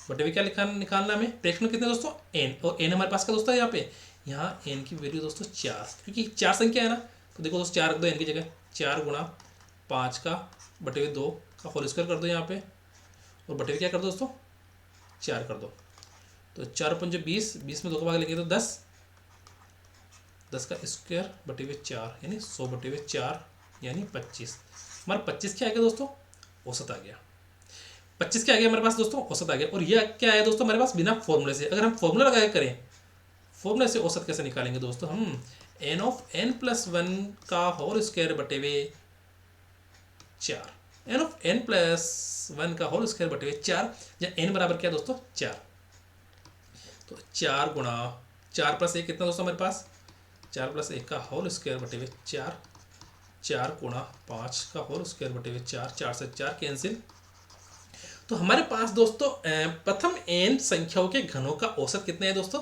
बटे हुए क्या निकालना हमें, प्रेक्षण कितने दोस्तों, n, और n हमारे पास का दोस्तों यहाँ n की वैल्यू दोस्तों 4, क्योंकि 4 संख्या है ना। तो देखो दोस्तों 4 रख दो n की जगह, 4 गुणा 5 का बटे हुए 2 का होल स्क्वायर कर दो यहाँ पे, और बटे हुए क्या कर दो दोस्तों, 4 कर दो। तो 4 पंजे 20, 20 में 2 का भाग लेंगे तो 10, 10 का स्क्वायर बटे हुए 4 यानी 100 बटे हुए 4 यानी 25। हमारा 25 क्या आ गया दोस्तों, औसत आ गया। 25 क्या आ गया हमारे पास दोस्तों, औसत आ गया। और ये क्या आया दोस्तों हमारे पास, बिना फॉर्मूले से। अगर हम फॉर्मूला लगा के करें, फॉर्मूले से औसत कैसे निकालेंगे दोस्तों हम, n ऑफ n प्लस 1 का होल स्क्वायर बटे हुए 4, n ऑफ n प्लस 1 का होल स्क्वायर बटे हुए 4, या n बराबर क्या दोस्तों 4। तो 4 गुणा 4 प्लस 1 कितना दोस्तों हमारे पास, 4 प्लस 1 का होल स्क्वायर बटे हुए 4, 4 गुणा 5 का होल स्क्वायर बटे हुए 4, 4 से 4 कैंसिल। तो हमारे पास दोस्तों प्रथम n संख्याओं के घनों का औसत कितने हैं दोस्तों,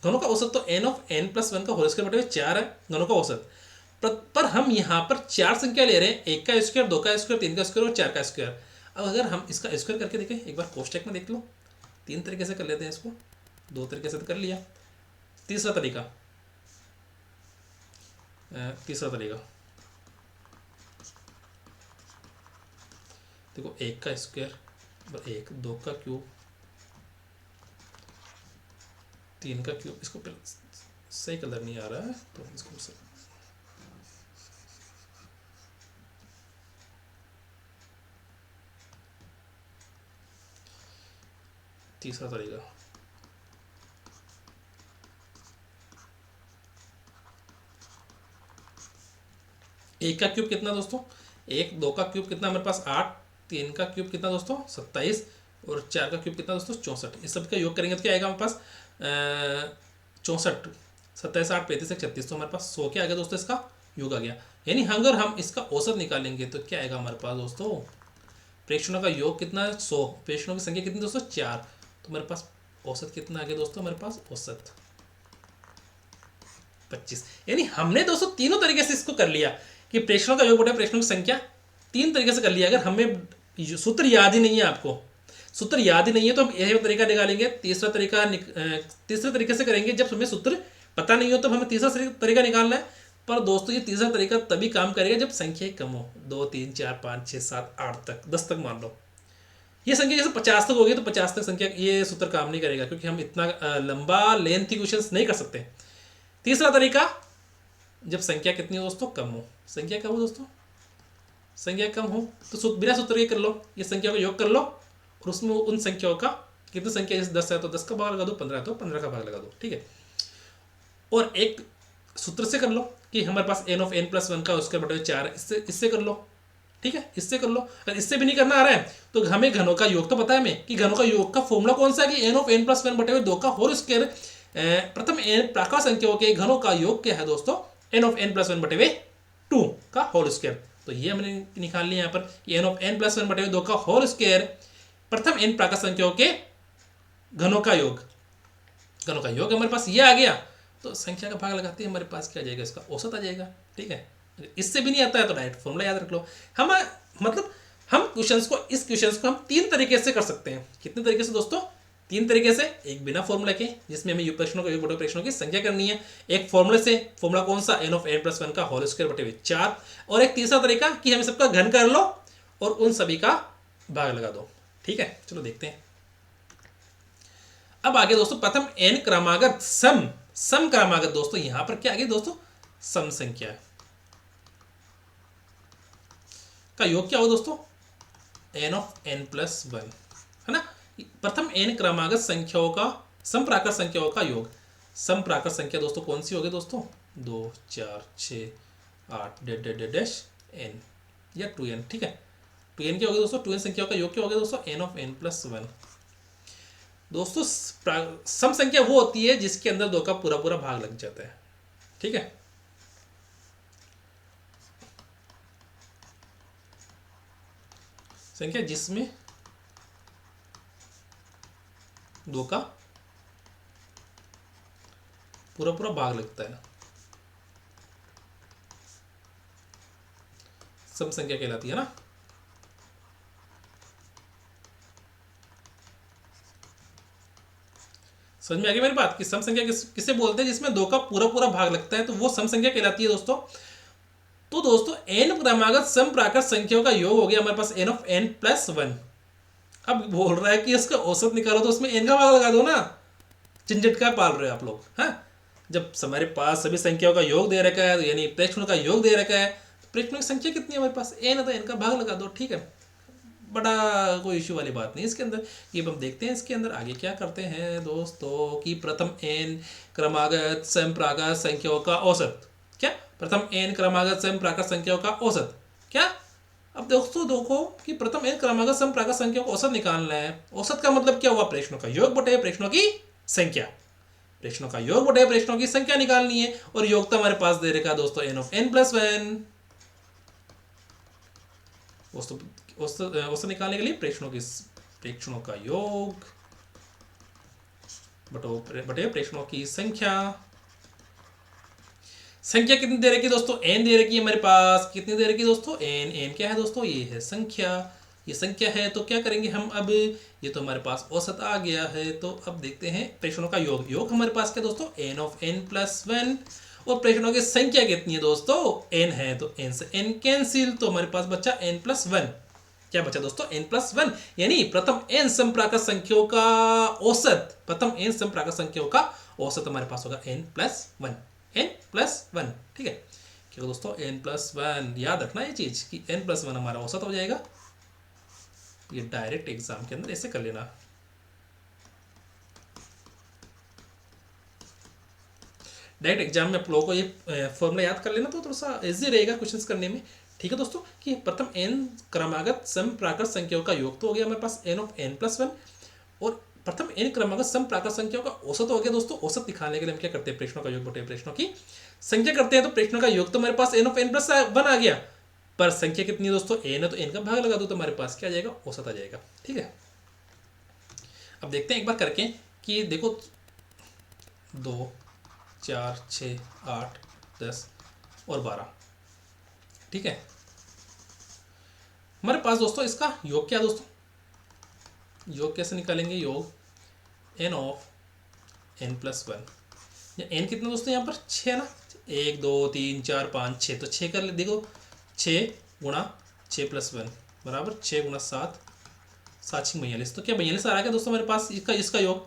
घनों का औसत तो n ऑफ n प्लस 1 का होल स्क्वायर बटे हुए 4 है घनों का औसत। पर हम यहाँ पर 4 संख्या ले रहे हैं, 1 का स्क्वायर, 2 का स्क्वायर, 3 का स्क्वायर और 4 का स्क्वायर। अब अगर हम इसका स्क्वायर करके देखें, एक बार कोष्टक में देख लो, 3 तरीके से कर लेते हैं इसको, 2 तरीके से तो कर लिया। तीसरा तरीका, देखो 1 का स्क्वायर, 1, 2 का क्यूब, 3 का क्यूब। इसको सही कलर नहीं आ रहा है तो इसको सही, तीसरा तरीका, 1 का क्यूब कितना दोस्तों, 1, 2 का क्यूब कितना हमारे पास 8, 3 का क्यूब कितना दोस्तों 27, और 4 का क्यूब कितना दोस्तों 64। इस सब का योग करेंगे तो क्या आएगा हमारे पास, 64, 27, 8, 35, 36, तो हमारे पास 100 क्या आ गया दोस्तों, इसका योग आ गया। यानी अगर हम इसका औसत निकालेंगे तो क्या आएगा हमारे पास दोस्तों, प्रेक्षणों का योग कितना है 100, प्रेक्षणों की संख्या कितनी दोस्तों 4, तो हमारे पास औसत कितना आ गया दोस्तों, हमारे पास औसत 25। यानी हमने दोस्तों तीनों तरीके से इसको कर लिया कि प्रेक्षणों का योग बटा प्रेक्षणों की संख्या, 3 तरीके से कर लिया। अगर हमें सूत्र याद ही नहीं है, आपको सूत्र याद ही नहीं है, तो हम यही तरीका निकालेंगे। तीसरे तरीके से करेंगे, जब हमें सूत्र पता नहीं हो तब हमें तीसरा तरीका निकालना है। पर दोस्तों ये तीसरा तरीका तभी काम करेगा जब संख्या कम हो, 2 3 4 5 6 7 8 तक 10 तक मान लो। ये संख्या जैसे 50 तक होगी तो 50 तक संख्या ये सूत्र काम नहीं करेगा, क्योंकि हम इतना लंबा लेंथी क्वेश्चन नहीं कर सकते। तीसरा तरीका, जब संख्या कितनी हो दोस्तों, कम हो। संख्या कम हो दोस्तों, संख्या कम हो तो बिना सूत्र के कर लो, ये संख्या का योग कर लो और उसमें उन संख्याओं का, कितनी संख्या जैसे 10 है तो 10 का भाग लगा दो, 15 है तो 15 का भाग लगा दो, ठीक है। और एक सूत्र से कर लो कि हमारे पास n ऑफ n प्लस 1 का उसके बटे 4 है, इससे कर लो, ठीक है, इससे कर लो। अगर इससे भी नहीं करना आ रहा है तो हमें घनों का योग तो पता है हमें कि घनों का योग का फॉर्मूला कौन सा है कि n ऑफ n प्लस 1 बटे 2 का होल स्क्वायर। प्रथम n प्राकृत संख्याओं के घनों का योग क्या है दोस्तों, n ऑफ n प्लस 1 बटे 2 का होल स्क्वायर। तो ये हमने निकाल लिया यहाँ पर कि n ऑफ n प्लस 1 बटे 2 का होल स्क्वायर प्रथम n प्राकृत संख्याओं के घनों का योग। घनों का योग हमारे पास ये आ गया तो संख्या का भाग लगाते हैं हमारे पास क्या आ जाएगा, इसका औसत आ जाएगा, ठीक है। इससे भी नहीं आता है तो डायरेक्ट फॉर्मूला याद रख लो। हम मतलब हम क्वेश्चंस को, इस क्वेश्चंस को हम 3 तरीके से कर सकते हैं। कितने तरीके से दोस्तों, 3 तरीके से। एक बिना फॉर्मूला के जिसमें हमें प्रश्नों का योग बटे प्रश्नों की संख्या करनी है, एक फॉर्मूले से, फॉर्मूला कौन सा, n ऑफ n प्लस 1 का होल स्क्वायर बटे 4, और एक तीसरा तरीका कि हम सबका घन कर लो और उन सभी का भाग लगा दो, ठीक है। चलो देखते हैं अब आगे दोस्तों। प्रथम n क्रमागत सम क्रमागत दोस्तों, यहां पर क्या आ गया दोस्तों, सम संख्या का योग क्या हो दोस्तों, n ऑफ n प्लस 1, है ना। प्रथम n क्रमागत संख्याओं का सम प्राकृत संख्याओं का योग। सम प्राकृत संख्या दोस्तों कौन सी होगी दोस्तों, 2 4 6 8 डैश n या 2n, ठीक है। 2n क्या होगा दोस्तों, 2n संख्याओं का योग क्या होगा दोस्तों, n ऑफ n प्लस 1। दोस्तों सम संख्या वो होती है जिसके अंदर 2 का पूरा पूरा भाग लग जाता है, ठीक है। संख्या जिसमें 2 का पूरा पूरा भाग लगता है, सम संख्या कहलाती है ना। समझ में आ गई मेरी बात कि सम संख्या किसे बोलते हैं, जिसमें 2 का पूरा पूरा भाग लगता है, तो वो सम संख्या कहलाती है दोस्तों। तो दोस्तों n क्रमागत सम प्राकृत संख्याओं का योग हो गया हमारे पास n ऑफ n प्लस 1। अब बोल रहा है कि इसका औसत निकालो तो उसमें n का भाग लगा दो ना, झंझट का पाल रहे हो आप लोग, हाँ। जब हमारे पास सभी संख्याओं का योग दे रखा है, यानी प्रेक्षणों का योग दे रखा है, तो प्रेक्षणों की संख्या कितनी है हमारे पास, n है तो n का भाग लगा दो, ठीक है। बड़ा कोई इश्यू वाली बात नहीं इसके अंदर। ये हम देखते हैं इसके अंदर आगे क्या करते हैं दोस्तों कि प्रथम n क्रमागत सम प्राकृत संख्याओं का औसत, क्या, प्रथम n क्रमागत सम प्राकृत संख्याओं का औसत, क्या। अब दोस्तों देखो कि प्रथम n क्रमागत सम प्राकृत संख्याओं का औसत निकालना है। औसत का मतलब क्या हुआ, प्रेक्षणों का योग बटे प्रेक्षणों की संख्या। प्रेक्षणों का योग बटे प्रेक्षणों की संख्या निकालनी है, और योग तो हमारे पास दे रखा दोस्तों n ऑफ n प्लस 1। औसत निकालने के लिए प्रेक्षणों का योग बटे प्रेक्षणों की संख्या। संख्या कितनी दे रखी दोस्तों, n दे रखी है हमारे पास, कितनी दे रखी दोस्तों, n क्या है दोस्तों, ये है संख्या, ये संख्या है। तो क्या करेंगे हम अब, ये तो हमारे पास औसत आ गया है, तो अब देखते हैं प्रेक्षणों का योग। योग हमारे पास क्या दोस्तों, n ऑफ n प्लस 1, और प्रेक्षणों की संख्या कितनी है दोस्तों, n है, तो n से n कैंसिल, तो हमारे पास बचा n प्लस 1। क्या बचा दोस्तों, n प्लस 1, यानी प्रथम n सम प्राकृत संख्याओं का औसत, प्रथम n सम प्राकृत संख्याओं का औसत हमारे पास होगा n प्लस 1, n प्लस 1, ठीक है। क्या दोस्तों, n प्लस 1 याद रखना ये चीज कि n प्लस 1 हमारा औसत हो जाएगा। ये डायरेक्ट एग्जाम के अंदर ऐसे कर लेना। डायरेक्ट एग्जाम में आप लोगों को ये फॉर्मूला याद कर लेना तो थोड़ा सा इजी रहेगा क्वेश्चंस करने में, ठीक है दोस्तों। कि प्रथम n क्रमागत सम प्राकृत संख्याओं का योग तो हो गया हमारे पास n ऑफ n प्लस 1, और प्रथम n क्रमागत सम प्राकृत संख्याओं का औसत हो गया दोस्तों। औसत दिखाने के लिए हम क्या करते हैं, प्रेक्षणों का योग बटे प्रेक्षणों की संख्या करते हैं। तो प्रेक्षणों का योग तो हमारे पास n ऑफ n प्लस 1 आ गया, पर संख्या कितनी है दोस्तों, n है, तो n का भाग लगा दो तो हमारे पास क्या आ जाएगा, औसत आ जाएगा, ठीक है। अब देखते हैं एक बार करके कि देखो 2 4 6 8 10 और 12, ठीक है। हमारे पास दोस्तों इसका योग क्या दोस्तों, योग कैसे निकालेंगे, योग n ऑफ n प्लस 1, या n कितना दोस्तों यहाँ पर 6 है ना, 1 2 3 4 5 6, तो 6 कर ले, देखो 6 गुणा 6 प्लस 1 बराबर 6 गुणा 7, 7 6 42, तो क्या 42 आ रहा है दोस्तों हमारे पास इसका इसका योग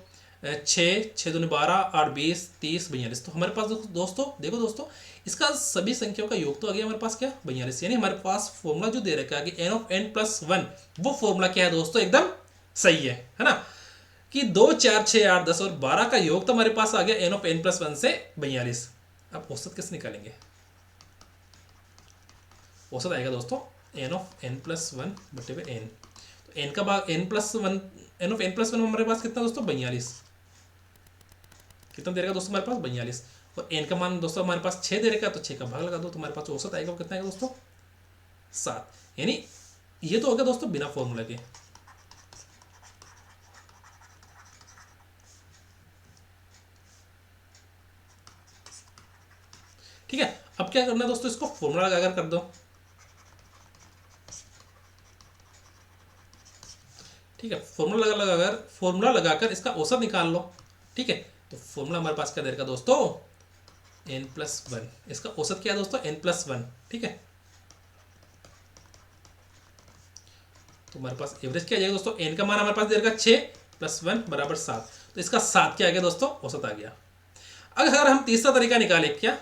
6 6 दूनी 12 8 20 30 42, तो हमारे पास दोस्तों देखो दोस्तों इसका सभी संख्याओं का योग तो आ गया हमारे पास क्या 42, यानी हमारे पास फॉर्मूला जो दे रखा है कि n ऑफ n प्लस 1, वो फॉर्मूला क्या है दोस्तों एकदम सही है ना, कि 2 4 6 8 10 और 12 का योग तो हमारे पास आ गया n ऑफ n प्लस 1 से 42। अब औसत कैसे निकालेंगे, औसत आएगा दोस्तों n ऑफ n प्लस 1 बटे हुए n, तो n का भाग n plus 1, n of n plus 1 हमारे पास कितना दोस्तों 42, कितना दे रखा दोस्तों हमारे पास 42, और n का मान दोस्तों हमारे पास 6 दे रखा, तो 6 का भाग लगा दो तो हमारे पास औसत आएगा, कितना आएगा दोस्तों 7, यानी ये तो हो गया दोस्तों बिना फॉर्मूला के। ठीक है, अब क्या करना है दोस्तों, इसको फॉर्मूला लगाकर कर दो। ठीक है, फॉर्मूला लगाकर इसका औसत निकाल लो। ठीक है, तो फॉर्मूला हमारे पास क्या दे रखा दोस्तों n प्लस 1, इसका औसत क्या है दोस्तों n प्लस 1। ठीक है, तो हमारे पास एवरेज क्या आ जाएगा दोस्तों, n का मान हमारे पास दे रखा 6 प्लस 1 बराबर 7, तो इसका 7 क्या आ गया दोस्तों औसत आ गया। अगर हम तीसरा तरीका निकाले, क्या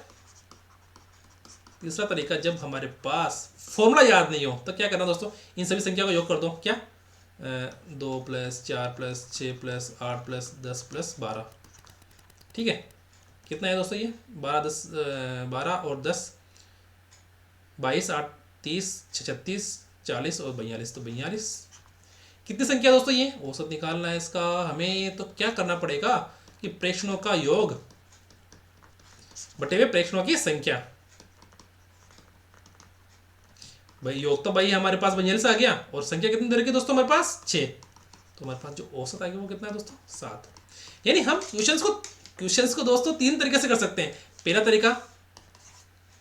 तीसरा तरीका, जब हमारे पास फॉर्मूला याद नहीं हो तो क्या करना दोस्तों, इन सभी संख्या का योग कर दो, क्या 2 plus 4 plus 6 plus 8 plus 10 plus 12। ठीक है, कितना है दोस्तों ये 12 10 12 और 10 22 8 30 36 40 और 42, तो 42 कितनी संख्या दोस्तों ये औसत निकालना है इसका हमें, तो क्या करना पड़ेगा कि प्रेक्षणों का योग बटे हुए प्रेक्षणों की संख्या, भाई योग तो भाई हमारे पास 42 आ गया और संख्या कितनी दे रखी दोस्तों हमारे पास 6, तो हमारे पास जो औसत आ गया वो कितना है दोस्तों 7। यानी हम क्वेश्चंस को दोस्तों 3 तरीके से कर सकते हैं। पहला तरीका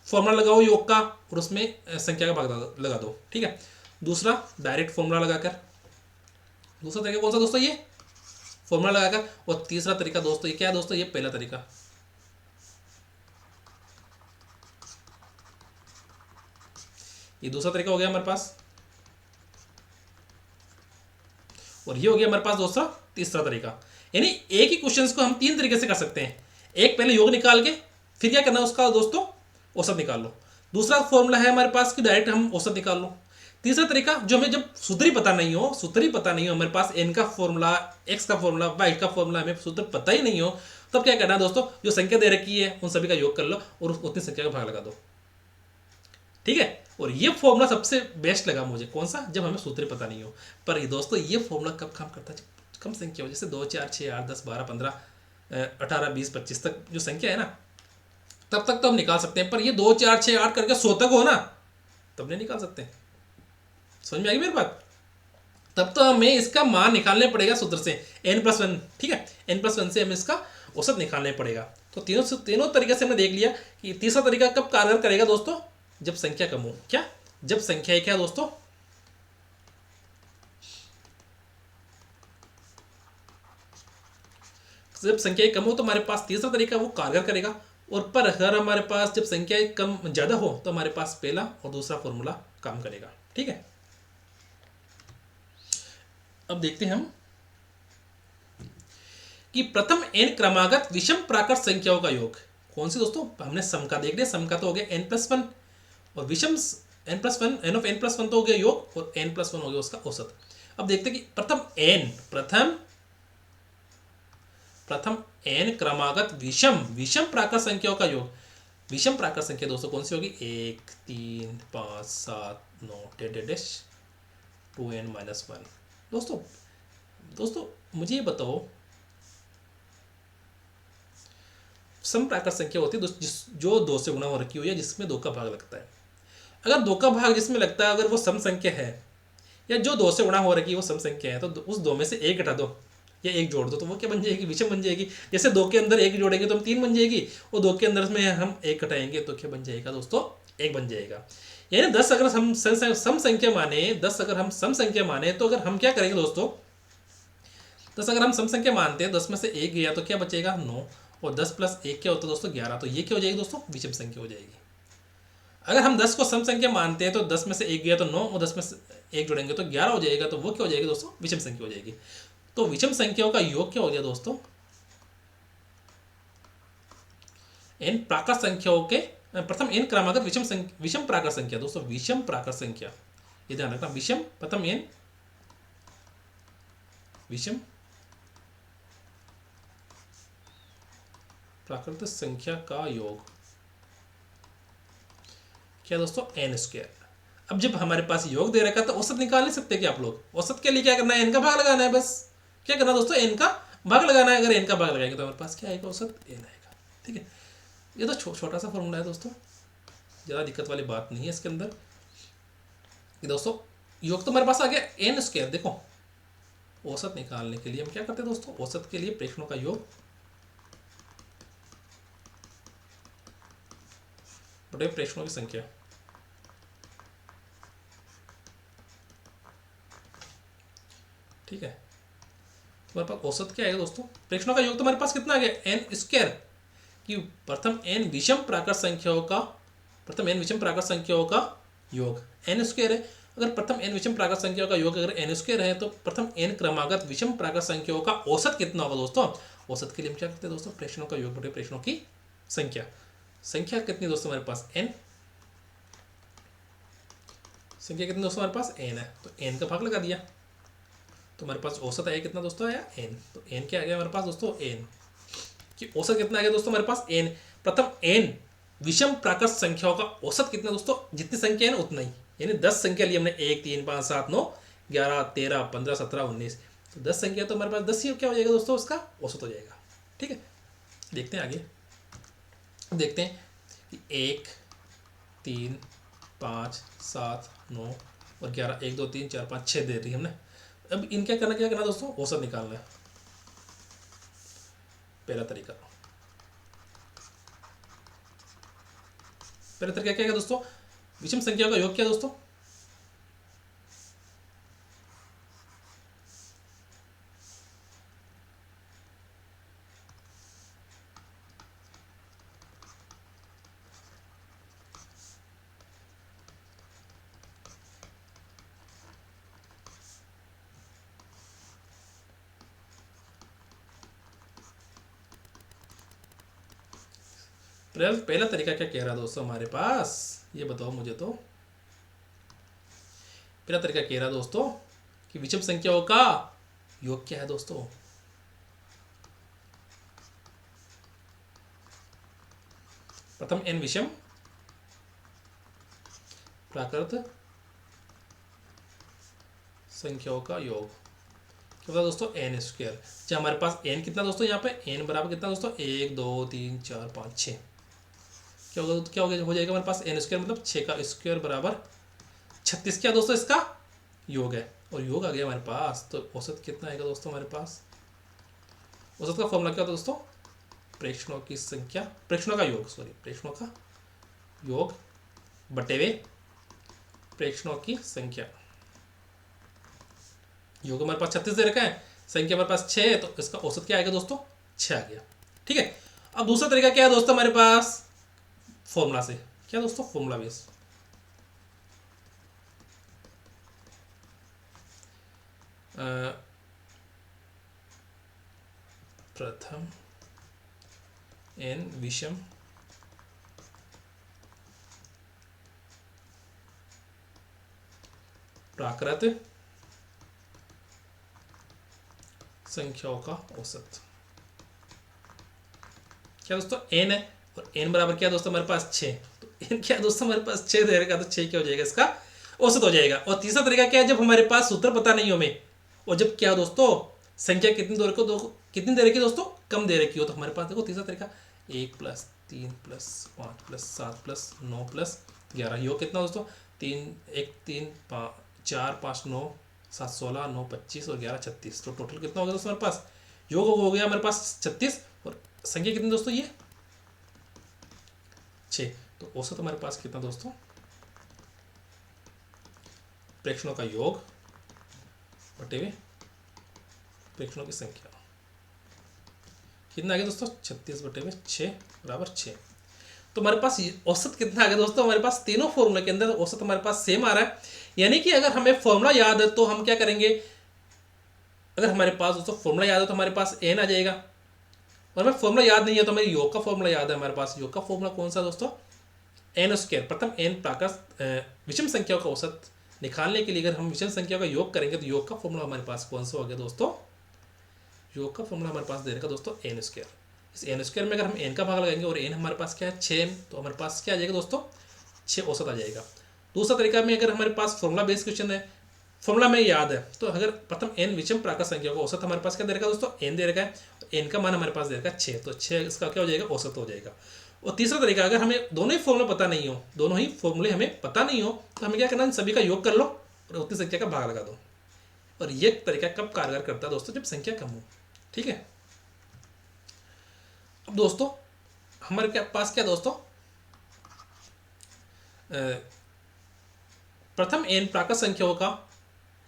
फॉर्मूला लगाओ योग का और उसमें संख्या का भाग लगा दो। ठीक है, दूसरा डायरेक्ट फॉर्मूला लगाकर, दूसरा तरीका कौन सा दोस्तों ये फॉर्मूला लगाकर, और तीसरा तरीका दोस्तों ये क्या है दोस्तों, ये पहला तरीका। ये दूसरा तरीका हो गया हमारे पास, और ये हो गया हमारे पास दोस्तों तीसरा तरीका। यानी एक ही क्वेश्चंस को हम 3 तरीके से कर सकते हैं। एक पहले योग निकाल के फिर क्या करना है उसका दोस्तों औसत निकाल लो। दूसरा फॉर्मूला है हमारे पास कि डायरेक्ट हम औसत निकाल लो। तीसरा तरीका जो हमें जब सूत्र ही पता नहीं हो हमारे पास n का फॉर्मूला, x का फॉर्मूला, y का फॉर्मूला, हमें सूत्र पता ही नहीं हो, तब क्या करना है दोस्तों, जो संख्या दे रखी है उन सभी का योग कर लो और उतनी संख्या का भाग लगा दो। ठीक है, और ये फॉर्मूला सबसे बेस्ट लगा मुझे, कौन सा, जब हमें सूत्र पता नहीं हो। पर दोस्तों ये फॉर्मूला कब काम करता है, जब कम संख्या हो, जैसे 2 4 6 8 10 12 15 18 20 25 तक जो संख्या है ना, तब तक तो हम निकाल सकते हैं। पर ये 2 4 6 8 करके 100 तक हो ना, तब नहीं निकाल सकते। समझ में आ गई मेरी बात? तब तो हमें इसका मान निकालने पड़ेगा सूत्र से n+1। ठीक है, n+1 से हमें इसका औसत निकालने पड़ेगा। तो तीनों तरीके से हमने देख लिया कि तीसरा तरीका कब कारगर करेगा दोस्तों, जब संख्या कम हो। क्या, जब संख्या क्या दोस्तों, जब संख्या कम हो तो हमारे पास तीसरा तरीका वो कारगर करेगा। और पर अगर हमारे पास जब संख्या कम ज्यादा हो तो हमारे पास पहला और दूसरा फॉर्मूला काम करेगा। ठीक है, अब देखते हैं हम कि प्रथम n क्रमागत विषम प्राकृत संख्याओं का योग कौन सी दोस्तों, हमने सम का देख लिया, सम का तो हो गया n+1 और विषम n+1, n ऑफ n+1 तो हो गया योग और n+1 हो गया उसका औसत। अब देखते हैं कि प्रथम n क्रमागत विषम प्राकृत संख्याओं का योग। विषम प्राकृत संख्या दोस्तों कौन सी होगी, 1 3 5 7 9 2n-1। दोस्तों मुझे ये बताओ, सम प्राकृत संख्या होती है जो 2 से गुणा हो रखी हो या जिसमें 2 का भाग लगता है। अगर 2 का भाग जिसमें लगता है अगर वो सम संख्या है, या जो 2 से गुणा हो रखी है वो सम संख्या है, तो उस 2 में से 1 हटा दो या 1 जोड़ दो, तो वो क्या बन जाएगी, विषम बन जाएगी। जैसे 2 के अंदर 1 जोड़ेंगे तो हम 3 बन जाएगी, और 2 के अंदर में हम 1 हटाएंगे तो क्या बन जाएगा दोस्तों, 1 बन जाएगा। यानी 10 अगर हम सम संख्या माने, 10 अगर हम सम संख्या माने, तो अगर हम क्या करेंगे दोस्तों, 10 अगर हम सम संख्या मानते हैं, 10 में से 1 गया तो क्या बचेगा 9, और 10 प्लस 1 क्या होता है दोस्तों 11, तो ये क्या हो जाएगी दोस्तों विषम संख्या हो जाएगी। अगर हम 10 को सम संख्या मानते हैं तो 10 में से 1 गया तो 9 और 10 में से 1 जोड़ेंगे तो 11 हो जाएगा, तो वो क्या हो जाएगी दोस्तों विषम संख्या हो जाएगी। तो विषम संख्याओं का योग क्या हो गया दोस्तों n प्राकृत संख्याओं के प्रथम n क्रमागत विषम प्राकृत संख्या दोस्तों, विषम प्राकृत संख्या, ये ध्यान रखना, विषम प्रथम n विषम प्राकृत संख्या का योग क्या दोस्तों n स्क्वायर। अब जब हमारे पास योग दे रखा तो औसत निकाल नहीं सकते क्या आप लोग, औसत के लिए क्या करना है n का भाग लगाना है, बस क्या करना है दोस्तों n का भाग लगाना है। अगर n का भाग लगाएंगे तो हमारे पास क्या आएगा औसत n आएगा। ठीक है, ये तो छोटा सा फॉर्मूला है दोस्तों, ज़्यादा दिक्कत वाली बात नहीं है इसके अंदर। कि दोस्तों योग तो हमारे पास आ गया n स्क्वायर। देखो औसत निकालने के लिए हम क्या करते हैं दोस्तों, औसत के लिए प्रेक्षणों का योग बटे प्रेक्षणों की संख्या। ठीक है, तुम्हारे पास औसत क्या आएगा दोस्तों, प्रेक्षणों का योग तो हमारे पास कितना आ गया n स्क्वायर, कि प्रथम n विषम प्राकृत संख्याओं का योग n स्क्वायर है। अगर प्रथम n विषम प्राकृत संख्याओं का योग अगर n स्क्वायर है तो प्रथम n क्रमागत विषम प्राकृत संख्याओं का औसत कितना होगा दोस्तों। औसत के लिए हम क्या करते हैं दोस्तों, प्रेक्षणों का योग बटे प्रेक्षणों की संख्या। संख्या कितनी दोस्तों हमारे पास n, संख्या कितनी दोस्तों हमारे पास n है, तो n का भाग लगा दिया तो हमारे पास औसत आया कितना दोस्तों आया n। तो n क्या आ गया हमारे पास दोस्तों n, कि औसत कितना आ गया दोस्तों हमारे पास n। प्रथम n विषम प्राकृत संख्याओं का औसत कितना दोस्तों, जितनी संख्या है ना उतना ही, यानी 10 संख्या ली हमने 1 3 5 7 9 11 13 15 17 19, तो 10 संख्या तो हमारे पास 10 ही क्या हो जाएगा दोस्तों, उसका औसत हो जाएगा। ठीक है, देखते हैं आगे, देखते हैं कि 1 3 5 7 9 और 11 1 2 3 4 5 6 दे रही है हमने। अब इनका क्या करना दोस्तों, औसत निकालना है। पहला तरीका क्या है दोस्तों, विषम संख्या का योग क्या है दोस्तों, पहला तरीका क्या कह रहा है दोस्तों हमारे पास, ये बताओ मुझे। तो पहला तरीका कह रहा है दोस्तों कि विषम संख्याओं का योग क्या है दोस्तों, प्रथम n विषम प्राकृत संख्याओं का योग क्या होता है दोस्तों n स्क्वायर। जब हमारे पास n कितना दोस्तों, यहाँ पे n बराबर कितना दोस्तों 1 2 3 4 5 6, क्या होगा हो जाएगा हमारे पास n स्क्वायर, मतलब 6 का स्क्वायर बराबर 36 क्या दोस्तों इसका योग है, और योग आ गया हमारे पास। तो औसत कितना आएगा दोस्तों हमारे पास, औसत का फॉर्मूला क्या होता है दोस्तों, प्रेक्षणों की संख्या, प्रेक्षणों का योग, सॉरी प्रेक्षणों का योग बटे हुए प्रेक्षणों की संख्या। योग हमारे पास 36 दे रखा है, संख्या हमारे पास 6 है, तो इसका औसत क्या आएगा दोस्तों 6 आ गया। ठीक है, अब दूसरा तरीका क्या है दोस्तों हमारे पास, फॉर्मूला से, क्या दोस्तों फॉर्मूला बेस। प्रथम n विषम प्राकृत संख्याओं का औसत, क्या दोस्तों n है, और n बराबर क्या दोस्तों हमारे पास 6, तो n क्या दोस्तों हमारे पास 6 दे रखा, तो 6 क्या हो जाएगा इसका औसत हो जाएगा। और तीसरा तरीका क्या है, जब हमारे पास सूत्र पता नहीं हो हमें, और जब क्या दोस्तों संख्या कितनी दे रखी दोस्तों कम दे रखी हो, तो हमारे पास देखो तीसरा तरीका 1 + 3 + 5 + 7 + 9 + 11, योग कितना दोस्तों 3 1 3 4 5 9 7 16 9 25 और 11 36, तो टोटल कितना हो गया दोस्तों हमारे पास, योग हो गया हमारे पास 36, और संख्या कितनी दोस्तों ये 6, तो औसत हमारे पास कितना दोस्तों, प्रेक्षणों का योग बटे हुए प्रेक्षणों की संख्या। कितना आ गया दोस्तों, 36/6 बराबर 6। तो हमारे पास औसत कितना आ गया दोस्तों, हमारे पास तीनों फॉर्मूला के अंदर औसत हमारे पास सेम आ रहा है। यानी कि अगर हमें फॉर्मूला याद है तो हम क्या करेंगे, अगर हमारे पास दोस्तों फॉर्मूला याद है तो हमारे पास एन आ जाएगा, और हमें फॉर्मूला याद नहीं है तो हमें योग का फॉर्मूला याद है। हमारे पास योग का फॉर्मूला कौन सा दोस्तों, एन स्क्वायर। प्रथम एन विषम संख्याओं का औसत निकालने के लिए अगर हम विषम संख्या का योग करेंगे तो योग का फॉर्मूला हमारे पास कौन सा हो गया दोस्तों, योग का फॉर्मूला हमारे पास दे रखा दोस्तों एन स्क्वायर। इस एन स्क्वायर में अगर हम एन का भाग लगाएंगे और एन हमारे पास क्या है 6, तो हमारे पास क्या आ जाएगा दोस्तों 6 औसत आ जाएगा। दूसरा तरीका में अगर हमारे पास फॉर्मूला बेस्ड क्वेश्चन है, फॉर्मूला में याद है, तो अगर प्रथम एन विषम प्राकृत संख्या का औसत हमारे पास क्या दे रखा दोस्तों, एन दे रखा है, तो एन का मान हमारे पास दे रखा है 6, तो 6 इसका क्या हो जाएगा औसत हो जाएगा। और तीसरा तरीका, अगर हमें दोनों ही फॉर्मूले पता नहीं हो, दोनों ही फॉर्मूले हमें पता नहीं हो, तो हमें क्या करना है, सभी का योग कर लो और उतनी संख्या का भाग लगा दो। और ये तरीका कब कारगर करता है दोस्तों, जब संख्या कम हो। ठीक है। अब दोस्तों हमारे पास क्या दोस्तों, प्रथम एन प्राकृत संख्याओं का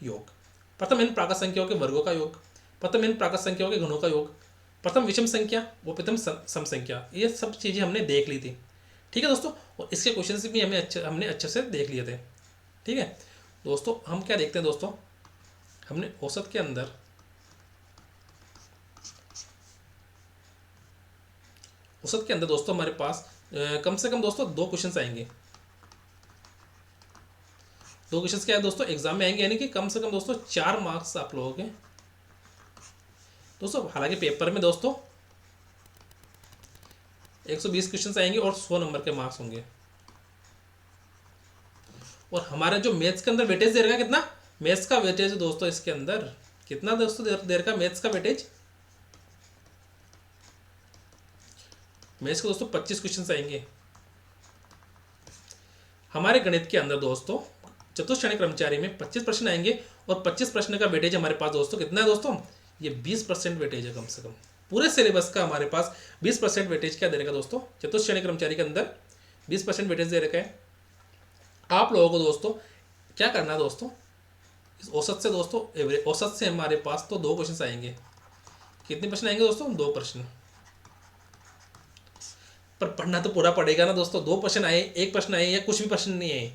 योग, प्रथम एन प्राकृत संख्याओं के वर्गों का योग, प्रथम एन प्राकृत संख्याओं के गुणों का योग, प्रथम विषम संख्या वो प्रथम सम संख्या, ये सब चीज़ें हमने देख ली थी। ठीक है दोस्तों, और इसके क्वेश्चन भी हमने अच्छे से देख लिए थे। ठीक है दोस्तों, हम क्या देखते हैं दोस्तों, हमने औसत के अंदर दोस्तों हमारे पास कम से कम दोस्तों 2 क्वेश्चन आएंगे। 2 क्वेश्चन क्या है दोस्तों एग्जाम में आएंगे, यानी कि कम से कम दोस्तों 4 मार्क्स आप लोगों के दोस्तों। हालांकि पेपर में दोस्तों 120 क्वेश्चन आएंगे और 100 नंबर के मार्क्स होंगे। और हमारा जो मैथ्स के अंदर वेटेज दे रखा है कितना, मैथ्स का वेटेज दोस्तों इसके अंदर कितना दोस्तों दे रखा है, मैथ्स का वेटेज, मैथ्स के दोस्तों 25 क्वेश्चन आएंगे। हमारे गणित के अंदर दोस्तों चतुश्रेणी कर्मचारी में 25 प्रश्न आएंगे और 25 प्रश्न का वेटेज हमारे पास दोस्तों कितना है दोस्तों, ये 20% वेटेज है कम से कम। पूरे सिलेबस का हमारे पास 20% वेटेज क्या दे रखा दोस्तों, चतुश्रेणी कर्मचारी के अंदर 20% वेटेज दे रखा है। आप लोगों को दोस्तों क्या करना है दोस्तों, इस औसत से दोस्तों एवरेज औसत से हमारे पास तो 2 क्वेश्चन आएंगे। कितने प्रश्न आएंगे दोस्तों, 2 प्रश्न। पर पढ़ना तो पूरा पड़ेगा ना दोस्तों, 2 प्रश्न आए, 1 प्रश्न आए या कुछ भी प्रश्न नहीं आए,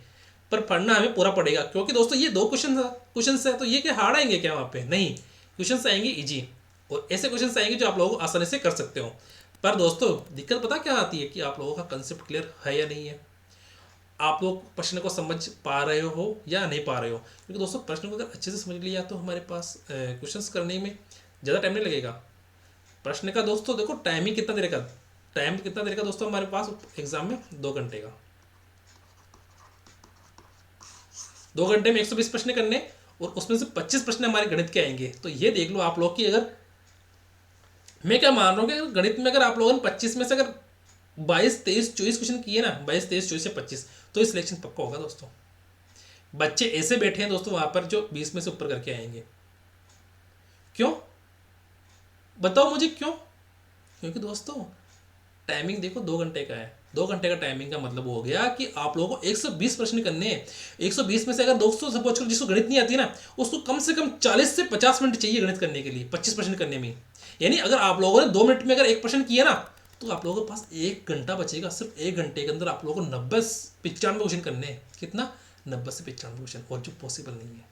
पर पढ़ना हमें पूरा पड़ेगा। क्योंकि दोस्तों ये 2 क्वेश्चन है, तो ये क्या हार्ड आएंगे क्या, वहाँ पे नहीं, क्वेश्चन आएंगे इजी, और ऐसे क्वेश्चन आएंगे जो आप लोगों को आसानी से कर सकते हो। पर दोस्तों दिक्कत पता क्या आती है कि आप लोगों का कंसेप्ट क्लियर है या नहीं है, आप लोग प्रश्न को समझ पा रहे हो या नहीं पा रहे हो। क्योंकि दोस्तों प्रश्न को अगर अच्छे से समझ लिया तो हमारे पास क्वेश्चंस करने में ज़्यादा टाइम नहीं लगेगा। प्रश्न का दोस्तों देखो टाइमिंग कितना देर का, टाइम कितना देर का दोस्तों हमारे पास एग्जाम में 2 घंटे का, 2 घंटे में 120 प्रश्न करने, और उसमें से 25 प्रश्न हमारे गणित के आएंगे। तो ये देख लो आप लोग की, अगर मैं क्या मान रहा हूँ कि गणित में अगर आप लोगों ने 25 में से अगर 22, 23, 24 क्वेश्चन किए ना, 22, 23, 24 या 25, तो ये सिलेक्शन पक्का होगा दोस्तों। बच्चे ऐसे बैठे हैं दोस्तों वहां पर जो 20 में से ऊपर करके आएंगे। क्यों बताओ मुझे क्यों, क्योंकि दोस्तों टाइमिंग देखो 2 घंटे का है। 2 घंटे का टाइमिंग का मतलब हो गया कि आप लोगों को 120 प्रश्न करने हैं। 120 में से अगर दोस्तों सपोज करो जिसको गणित नहीं आती ना, उसको कम से कम 40 से 50 मिनट चाहिए गणित करने के लिए, 25 प्रश्न करने में। यानी अगर आप लोगों ने 2 मिनट में अगर 1 प्रश्न किया ना, तो आप लोगों के पास 1 घंटा बचेगा। सिर्फ 1 घंटे के अंदर आप लोगों को 95 क्वेश्चन करने हैं। कितना, 90 से 95 क्वेश्चन, और जो पॉसिबल नहीं है।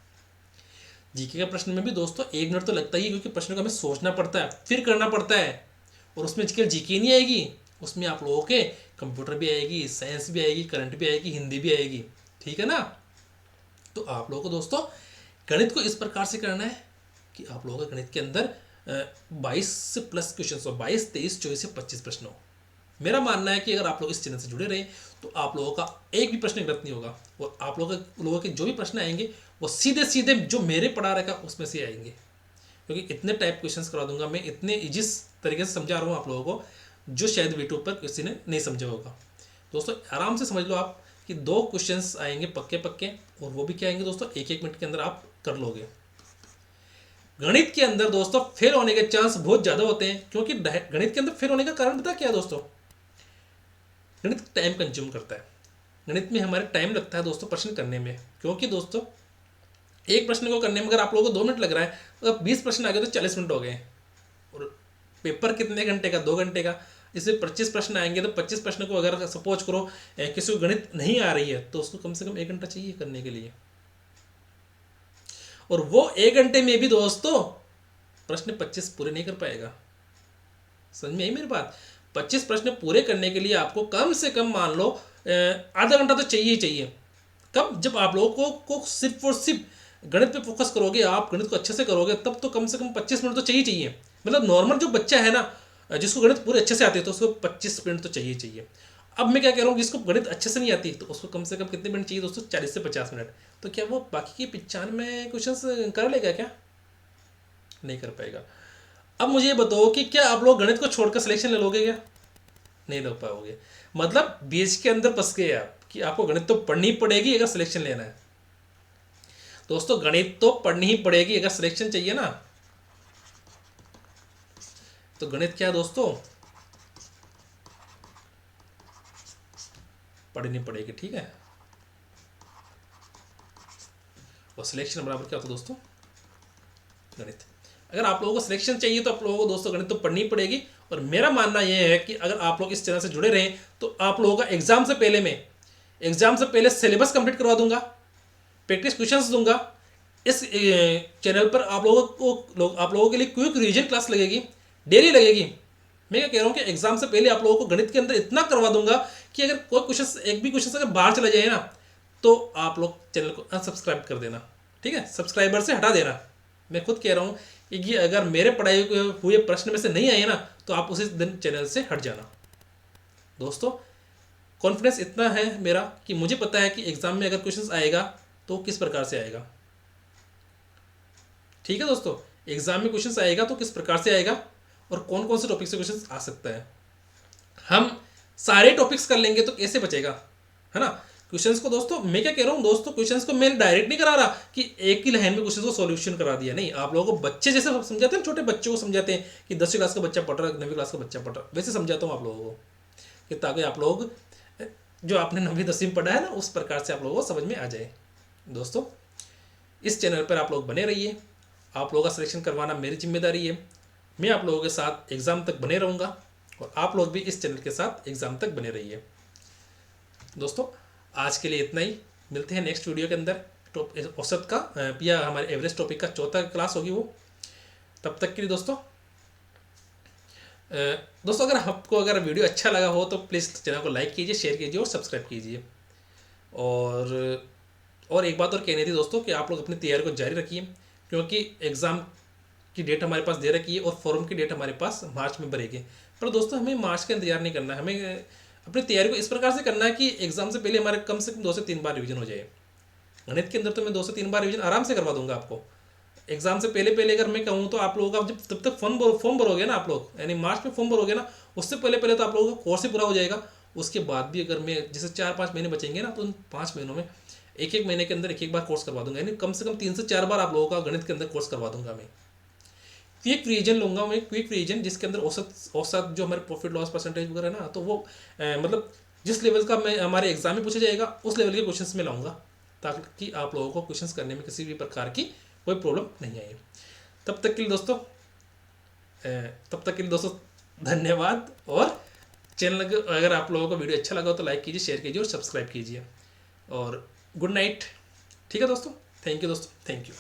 जीके का प्रश्न में भी दोस्तों 1 मिनट तो लगता ही है, क्योंकि प्रश्न को हमें सोचना पड़ता है, फिर करना पड़ता है। और उसमें केवल जीके नहीं आएगी, उसमें आप लोगों के कंप्यूटर भी आएगी, साइंस भी आएगी, करंट भी आएगी, हिंदी भी आएगी। ठीक है ना। तो आप लोगों को दोस्तों गणित को इस प्रकार से करना है कि आप लोगों का गणित के अंदर 22 से प्लस क्वेश्चन हो, 22, 23, 24 से 25 प्रश्न हो। मेरा मानना है कि अगर आप लोग इस चैनल से जुड़े रहे तो आप लोगों का एक भी प्रश्न गलत नहीं होगा, और आप लोगों के जो भी प्रश्न आएंगे वो सीधे सीधे जो मेरे पढ़ा रखा उसमें से आएंगे। क्योंकि इतने टाइप क्वेश्चंस करा दूंगा मैं, इतने इजी तरीके से समझा रहा हूँ आप लोगों को, जो शायद यूट्यूब पर किसी ने नहीं समझा होगा। दोस्तों आराम से समझ लो आप कि 2 क्वेश्चंस आएंगे पक्के पक्के, और वो भी क्या आएंगे दोस्तों 1-1 मिनट के अंदर आप कर लोगे। गणित के अंदर दोस्तों फेल होने के चांस बहुत ज़्यादा होते हैं, क्योंकि गणित के अंदर फेल होने का कारण पता क्या है दोस्तों, गणित टाइम कंज्यूम करता है। गणित में हमारे टाइम लगता है दोस्तों प्रश्न करने में, क्योंकि दोस्तों एक प्रश्न को करने में अगर आप लोगों को 2 मिनट लग रहा है, तो 20 प्रश्न आ गए तो 40 मिनट हो गए। और पेपर कितने घंटे का, 2 घंटे का, इसमें 25 प्रश्न आएंगे तो 25 प्रश्न को अगर सपोज करो किसी को गणित नहीं आ रही है तो उसको कम से कम 1 घंटा चाहिए करने के लिए, और वो 1 घंटे में भी दोस्तों प्रश्न 25 पूरे नहीं कर पाएगा। समझ में आई मेरी बात? 25 प्रश्न पूरे करने के लिए आपको कम से कम मान लो आधा घंटा तो चाहिए ही चाहिए। कब? जब आप लोगों को सिर्फ और सिर्फ गणित पे फोकस करोगे, आप गणित को अच्छे से करोगे, तब तो कम से कम 25 मिनट तो चाहिए चाहिए। मतलब नॉर्मल जो बच्चा है ना, जिसको गणित पूरे अच्छे से आते हैं, तो उसको 25 मिनट तो चाहिए चाहिए। अब मैं क्या कह रहा हूँ, जिसको गणित अच्छे से नहीं आती तो उसको कम से कम कितने मिनट चाहिए दोस्तों? 40 से 50 मिनट। तो क्या वो बाकी के 95 क्वेश्चन कर लेगा क्या? नहीं कर पाएगा। अब मुझे ये बताओ कि क्या आप लोग गणित को छोड़कर सिलेक्शन ले लोगे क्या? नहीं ले पाओगे। मतलब बीच के अंदर फंस गए आप कि आपको गणित तो पढ़नी पड़ेगी अगर सिलेक्शन लेना है। दोस्तों गणित तो पढ़नी ही पड़ेगी अगर सिलेक्शन चाहिए ना। तो गणित क्या है दोस्तों? पढ़नी पड़ेगी, ठीक है। और सिलेक्शन बराबर क्या होता है दोस्तों? गणित। अगर आप लोगों को सिलेक्शन चाहिए तो आप लोगों को दोस्तों गणित तो पढ़नी पड़ेगी। और मेरा मानना यह है कि अगर आप लोग इस चैनल से जुड़े रहें तो आप लोगों का एग्जाम से पहले सिलेबस कंप्लीट करवा दूंगा, प्रैक्टिस क्वेश्चंस दूंगा। इस चैनल पर आप लोगों के लिए क्विक रिवीजन क्लास लगेगी, डेली लगेगी। मैं क्या कह रहा हूँ कि एग्जाम से पहले आप लोगों को गणित के अंदर इतना करवा दूंगा कि अगर कोई क्वेश्चन, एक भी क्वेश्चन अगर बाहर चला जाए ना, तो आप लोग चैनल को अनसब्सक्राइब कर देना, ठीक है, सब्सक्राइबर से हटा देना। मैं खुद कह रहा हूँ कि अगर मेरे पढ़ाई हुए प्रश्न में से नहीं आए ना, तो आप उसी दिन चैनल से हट जाना। दोस्तों कॉन्फिडेंस इतना है मेरा कि मुझे पता है कि एग्जाम में अगर क्वेश्चंस आएगा तो किस प्रकार से आएगा। ठीक है दोस्तों, एग्जाम में क्वेश्चंस आएगा तो किस प्रकार से आएगा और कौन कौन से टॉपिक से क्वेश्चंस आ सकता है। हम सारे टॉपिक्स कर लेंगे तो कैसे बचेगा, है ना। क्वेश्चंस को दोस्तों मैं क्या कह रहा हूँ दोस्तों, क्वेश्चंस को मैं डायरेक्ट नहीं करा रहा कि एक ही लाइन में क्वेश्चंस को सॉल्यूशन करा दिया, नहीं। आप लोगों को बच्चे जैसे समझाते हैं, छोटे बच्चों को समझाते हैं कि 10वीं क्लास का बच्चा पढ़ रहा है, 9वीं क्लास का बच्चा पढ़ रहा है, वैसे समझाता हूँ आप लोगों को कि ताकि आप लोग जो आपने 9वीं 10वीं में पढ़ा है ना, उस प्रकार से आप लोगों को समझ में आ जाए। दोस्तों इस चैनल पर आप लोग बने रहिए, आप लोगों का सिलेक्शन करवाना मेरी जिम्मेदारी है। मैं आप लोगों के साथ एग्ज़ाम तक बने रहूँगा और आप लोग भी इस चैनल के साथ एग्ज़ाम तक बने रहिए। दोस्तों आज के लिए इतना ही, मिलते हैं नेक्स्ट वीडियो के अंदर। औसत का या हमारे एवरेज टॉपिक का 4था क्लास होगी वो। तब तक के लिए दोस्तों अगर आपको वीडियो अच्छा लगा हो तो प्लीज़ चैनल को लाइक कीजिए, शेयर कीजिए और सब्सक्राइब कीजिए। और एक बात और कहनी थी दोस्तों कि आप लोग अपनी तैयारी को जारी रखिए, क्योंकि एग्ज़ाम की डेट हमारे पास दे रखी है और फॉर्म की डेट हमारे पास मार्च में भरेगी। पर दोस्तों हमें मार्च का इंतजार नहीं करना है, हमें अपनी तैयारी को इस प्रकार से करना है कि एग्जाम से पहले हमारे कम से कम 2 से 3 बार रिवीजन हो जाए। गणित के अंदर तो मैं 2 से 3 बार रिवीजन आराम से करवा दूंगा आपको। एग्जाम से पहले अगर मैं कहूँ तो आप लोगों का जब तब तक फॉर्म भरोगे ना आप लोग, यानी मार्च में फॉर्म भरोगे ना, उससे पहले तो आप लोगों का कोर्स ही पूरा हो जाएगा। उसके बाद भी अगर मैं जैसे 4-5 महीने बचेंगे ना, तो उन 5 महीनों में एक महीने के अंदर एक बार कोर्स करवा दूंगा, यानी कम से कम 3 से 4 बार आप लोगों का गणित के अंदर कोर्स करवा दूंगा। मैं क्विक रीजन लूंगा, मैं क्विक रीजन जिसके अंदर औसत जो हमारे प्रॉफिट लॉस परसेंटेज वगैरह ना, तो वो मतलब जिस लेवल का मैं हमारे एग्जाम में पूछा जाएगा उस लेवल के क्वेश्चंस में लाऊंगा, ताकि आप लोगों को क्वेश्चंस करने में किसी भी प्रकार की कोई प्रॉब्लम नहीं आए। तब तक के लिए दोस्तों धन्यवाद। और चैनल अगर आप लोगों को वीडियो अच्छा लगा हो तो लाइक कीजिए, शेयर कीजिए और सब्सक्राइब कीजिए। और गुड नाइट। ठीक है दोस्तों, थैंक यू दोस्तों, थैंक यू।